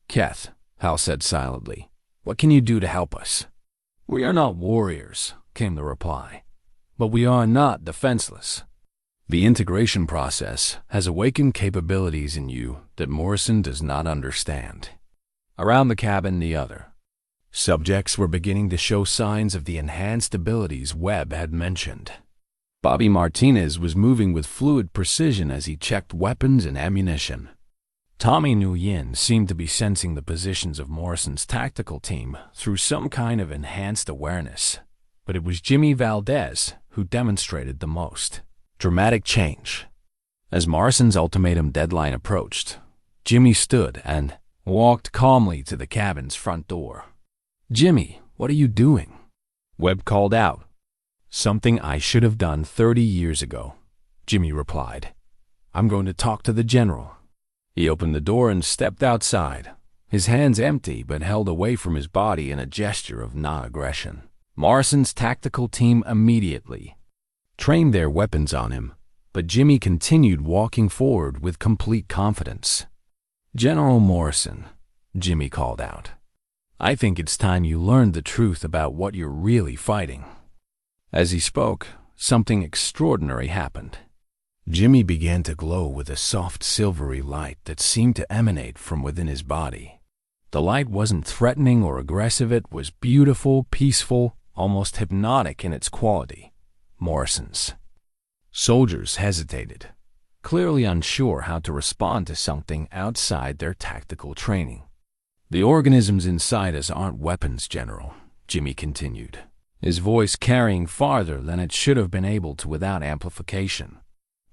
"Keth," Hal said silently, "what can you do to help us?" "We are not warriors," came the reply, "but we are not defenseless. The integration process has awakened capabilities in you that Morrison does not understand." Around the cabin, the other subjects were beginning to show signs of the enhanced abilities Webb had mentioned. Bobby Martinez was moving with fluid precision as he checked weapons and ammunition. Tommy Nguyen seemed to be sensing the positions of Morrison's tactical team through some kind of enhanced awareness, but it was Jimmy Valdez who demonstrated the most dramatic change. As Morrison's ultimatum deadline approached, Jimmy stood and walked calmly to the cabin's front door. "Jimmy, what are you doing?" Webb called out. "Something I should have done 30 years ago," Jimmy replied. "I'm going to talk to the general." He opened the door and stepped outside, his hands empty but held away from his body in a gesture of non-aggression. Morrison's tactical team immediately trained their weapons on him, but Jimmy continued walking forward with complete confidence. "General Morrison," Jimmy called out, "I think it's time you learned the truth about what you're really fighting." As he spoke, something extraordinary happened. Jimmy began to glow with a soft silvery light that seemed to emanate from within his body. The light wasn't threatening or aggressive, it was beautiful, peaceful, almost hypnotic in its quality. Morrison's soldiers hesitated, clearly unsure how to respond to something outside their tactical training. "The organisms inside us aren't weapons, General," Jimmy continued, his voice carrying farther than it should have been able to without amplification.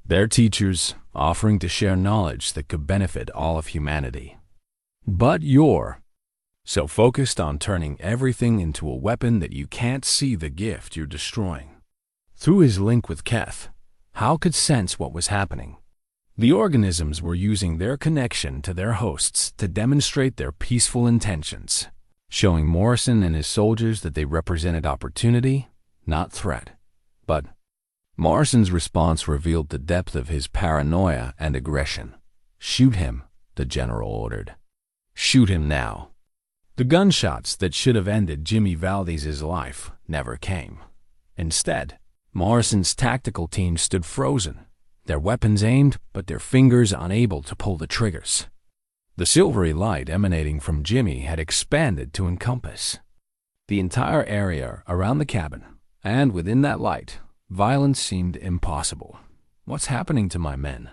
"They're teachers offering to share knowledge that could benefit all of humanity. But you're so focused on turning everything into a weapon that you can't see the gift you're destroying." Through his link with Keth, Hal could sense what was happening. The organisms were using their connection to their hosts to demonstrate their peaceful intentions, showing Morrison and his soldiers that they represented opportunity, not threat. But Morrison's response revealed the depth of his paranoia and aggression. "Shoot him," the general ordered. "Shoot him now." The gunshots that should have ended Jimmy Valdez's life never came. Instead, Morrison's tactical team stood frozen, their weapons aimed but their fingers unable to pull the triggers. The silvery light emanating from Jimmy had expanded to encompass the entire area around the cabin, and within that light, violence seemed impossible. "What's happening to my men?"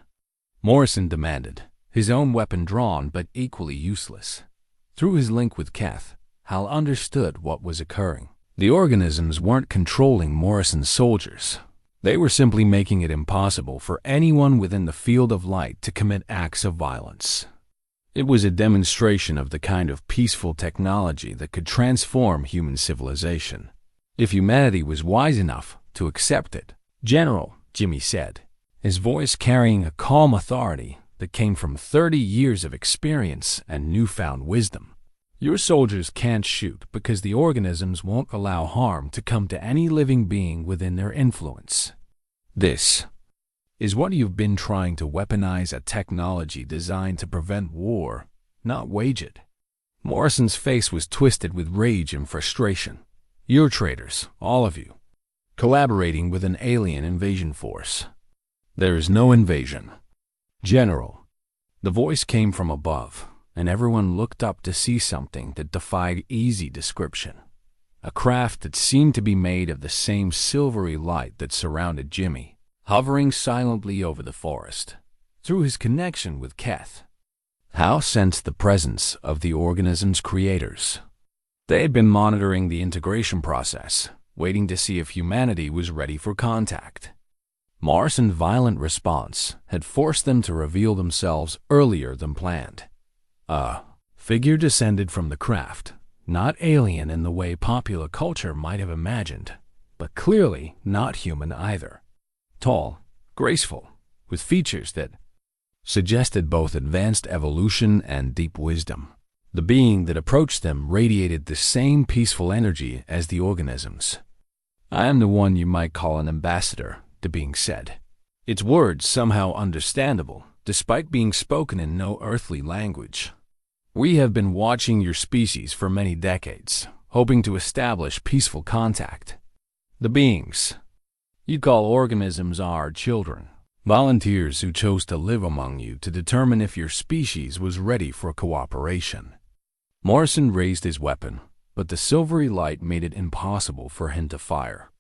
Morrison demanded, his own weapon drawn but equally useless. Through his link with Keth, Hal understood what was occurring. The organisms weren't controlling Morrison's soldiers. They were simply making it impossible for anyone within the field of light to commit acts of violence. It was a demonstration of the kind of peaceful technology that could transform human civilization, if humanity was wise enough to accept it. "General," Jimmy said, his voice carrying a calm authority that came from 30 years of experience and newfound wisdom. "Your soldiers can't shoot because the organisms won't allow harm to come to any living being within their influence. This is what you've been trying to weaponize a technology designed to prevent war, not wage it." Morrison's face was twisted with rage and frustration. "You're traitors, all of you, collaborating with an alien invasion force." "There is no invasion, General." The voice came from above, and everyone looked up to see something that defied easy description. A craft that seemed to be made of the same silvery light that surrounded Jimmy, hovering silently over the forest. Through his connection with Keth, Hal sensed the presence of the organism's creators. They had been monitoring the integration process, waiting to see if humanity was ready for contact. Morrison's violent response had forced them to reveal themselves earlier than planned. A figure descended from the craft, not alien in the way popular culture might have imagined, but clearly not human either. Tall, graceful, with features that suggested both advanced evolution and deep wisdom. The being that approached them radiated the same peaceful energy as the organisms. "I am the one you might call an ambassador," the being said, its words somehow understandable, despite being spoken in no earthly language. "We have been watching your species for many decades, hoping to establish peaceful contact. The beings you call organisms are our children, volunteers who chose to live among you to determine if your species was ready for cooperation." Morrison raised his weapon, but the silvery light made it impossible for him to fire.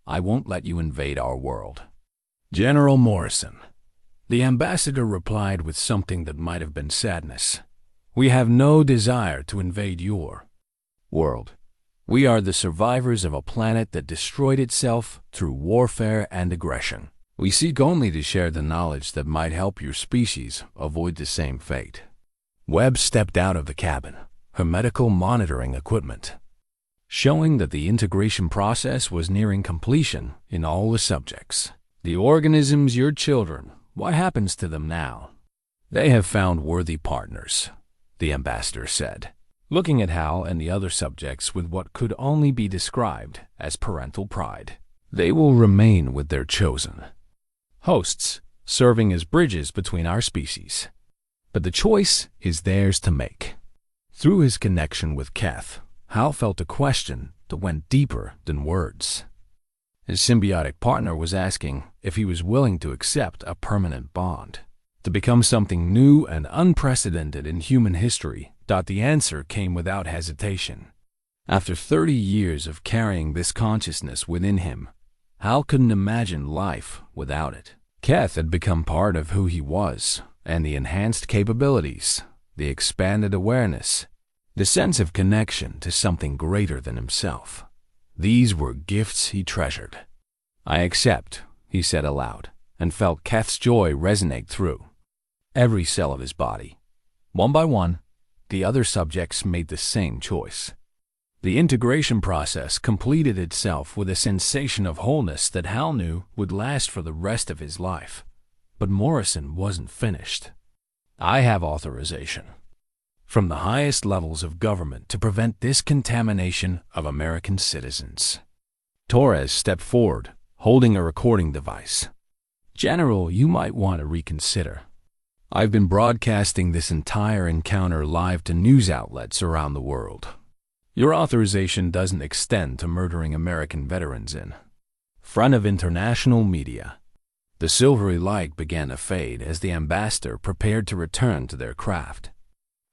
"I won't let you invade our world, General Morrison." The ambassador replied with something that might have been sadness. "We have no desire to invade your world. We are the survivors of a planet that destroyed itself through warfare and aggression. We seek only to share the knowledge that might help your species avoid the same fate." Webb stepped out of the cabin, her medical monitoring equipment showing that the integration process was nearing completion in all the subjects. "The organisms, your children, what happens to them now?" "They have found worthy partners," the ambassador said, looking at Hal and the other subjects with what could only be described as parental pride. "They will remain with their chosen hosts, serving as bridges between our species. But the choice is theirs to make." Through his connection with Keth, Hal felt a question that went deeper than words. His symbiotic partner was asking if he was willing to accept a permanent bond, to become something new and unprecedented in human history. The answer came without hesitation. After 30 years of carrying this consciousness within him, Hal couldn't imagine life without it. Keth had become part of who he was, and the enhanced capabilities, the expanded awareness, the sense of connection to something greater than himself. These were gifts he treasured. "I accept," he said aloud, and felt Keth's joy resonate through every cell of his body. One by one, the other subjects made the same choice. The integration process completed itself with a sensation of wholeness that Hal knew would last for the rest of his life. But Morrison wasn't finished. "I have authorization from the highest levels of government to prevent this contamination of American citizens." Torres stepped forward, holding a recording device. "General, you might want to reconsider. I've been broadcasting this entire encounter live to news outlets around the world. Your authorization doesn't extend to murdering American veterans in front of international media." The silvery light began to fade as the ambassador prepared to return to their craft.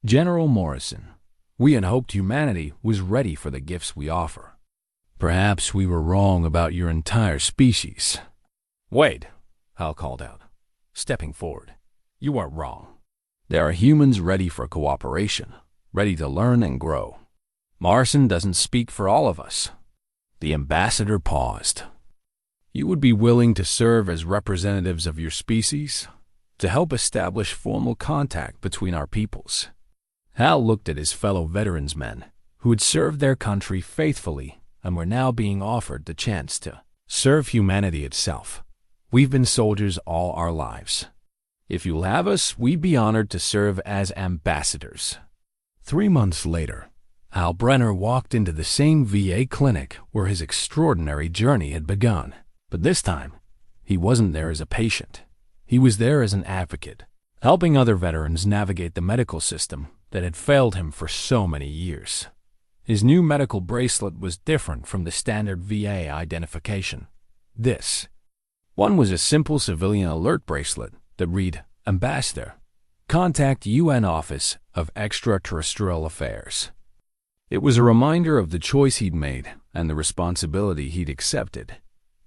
"General Morrison, we had hoped humanity was ready for the gifts we offer. Perhaps we were wrong about your entire species." "Wait," Hal called out, stepping forward. "You weren't wrong. There are humans ready for cooperation, ready to learn and grow. Morrison doesn't speak for all of us." The ambassador paused. You would be willing to serve as representatives of your species to help establish formal contact between our peoples." Hal looked at his fellow veterans men who had served their country faithfully and were now being offered the chance to serve humanity itself. "We've been soldiers all our lives. If you'll have us, we'd be honored to serve as ambassadors." 3 months later, Hal Brenner walked into the same VA clinic where his extraordinary journey had begun. But this time, he wasn't there as a patient. He was there as an advocate, helping other veterans navigate the medical system that had failed him for so many years. His new medical bracelet was different from the standard VA identification. This one was a simple civilian alert bracelet that read, "Ambassador, contact UN Office of Extraterrestrial Affairs." It was a reminder of the choice he'd made and the responsibility he'd accepted.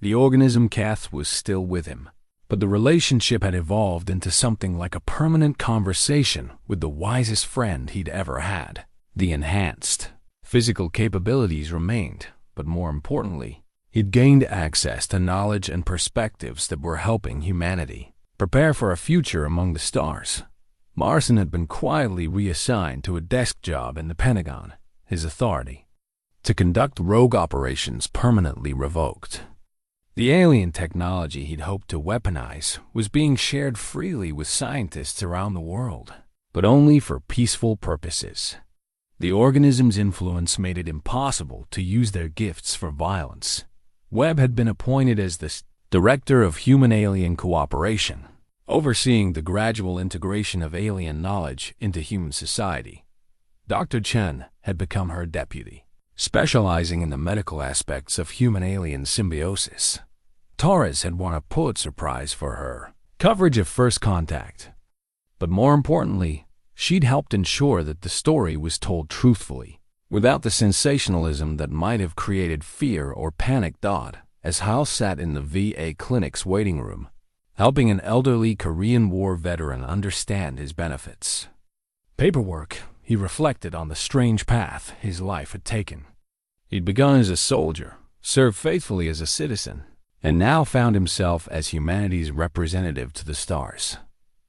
The organism Kath was still with him, but the relationship had evolved into something like a permanent conversation with the wisest friend he'd ever had. The enhanced physical capabilities remained, but more importantly, he'd gained access to knowledge and perspectives that were helping humanity prepare for a future among the stars. Morrison had been quietly reassigned to a desk job in the Pentagon, his authority to conduct rogue operations permanently revoked. The alien technology he'd hoped to weaponize was being shared freely with scientists around the world, but only for peaceful purposes. The organism's influence made it impossible to use their gifts for violence. Webb had been appointed as the Director of Human-Alien Cooperation, overseeing the gradual integration of alien knowledge into human society. Dr. Chen had become her deputy, specializing in the medical aspects of human-alien symbiosis. Torres had won a Pulitzer Prize for her coverage of First Contact. But more importantly, she'd helped ensure that the story was told truthfully, without the sensationalism that might have created fear or panic. As Hal sat in the VA clinic's waiting room, helping an elderly Korean War veteran understand his benefits paperwork, he reflected on the strange path his life had taken. He'd begun as a soldier, served faithfully as a citizen, and now found himself as humanity's representative to the stars.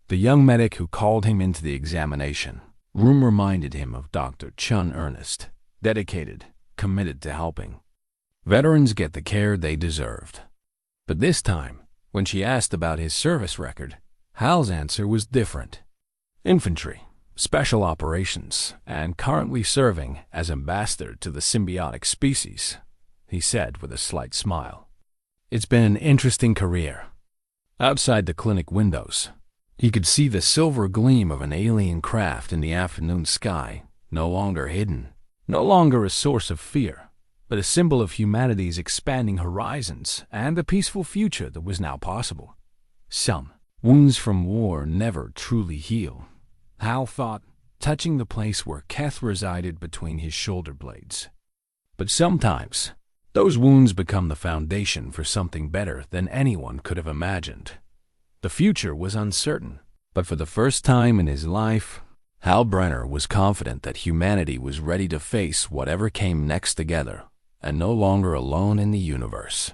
The young medic who called him into the examination room reminded him of Dr. Chun Ernest, dedicated, committed to helping veterans get the care they deserved. But this time, when she asked about his service record, Hal's answer was different. Infantry, special operations, and currently serving as ambassador to the symbiotic species, he said with a slight smile. It's been an interesting career. Outside the clinic windows, he could see the silver gleam of an alien craft in the afternoon sky, no longer hidden, no longer a source of fear, but a symbol of humanity's expanding horizons and the peaceful future that was now possible. Some wounds from war never truly heal, Hal thought, touching the place where Keth resided between his shoulder blades. But sometimes, those wounds become the foundation for something better than anyone could have imagined. The future was uncertain, but for the first time in his life, Hal Brenner was confident that humanity was ready to face whatever came next together, and no longer alone in the universe.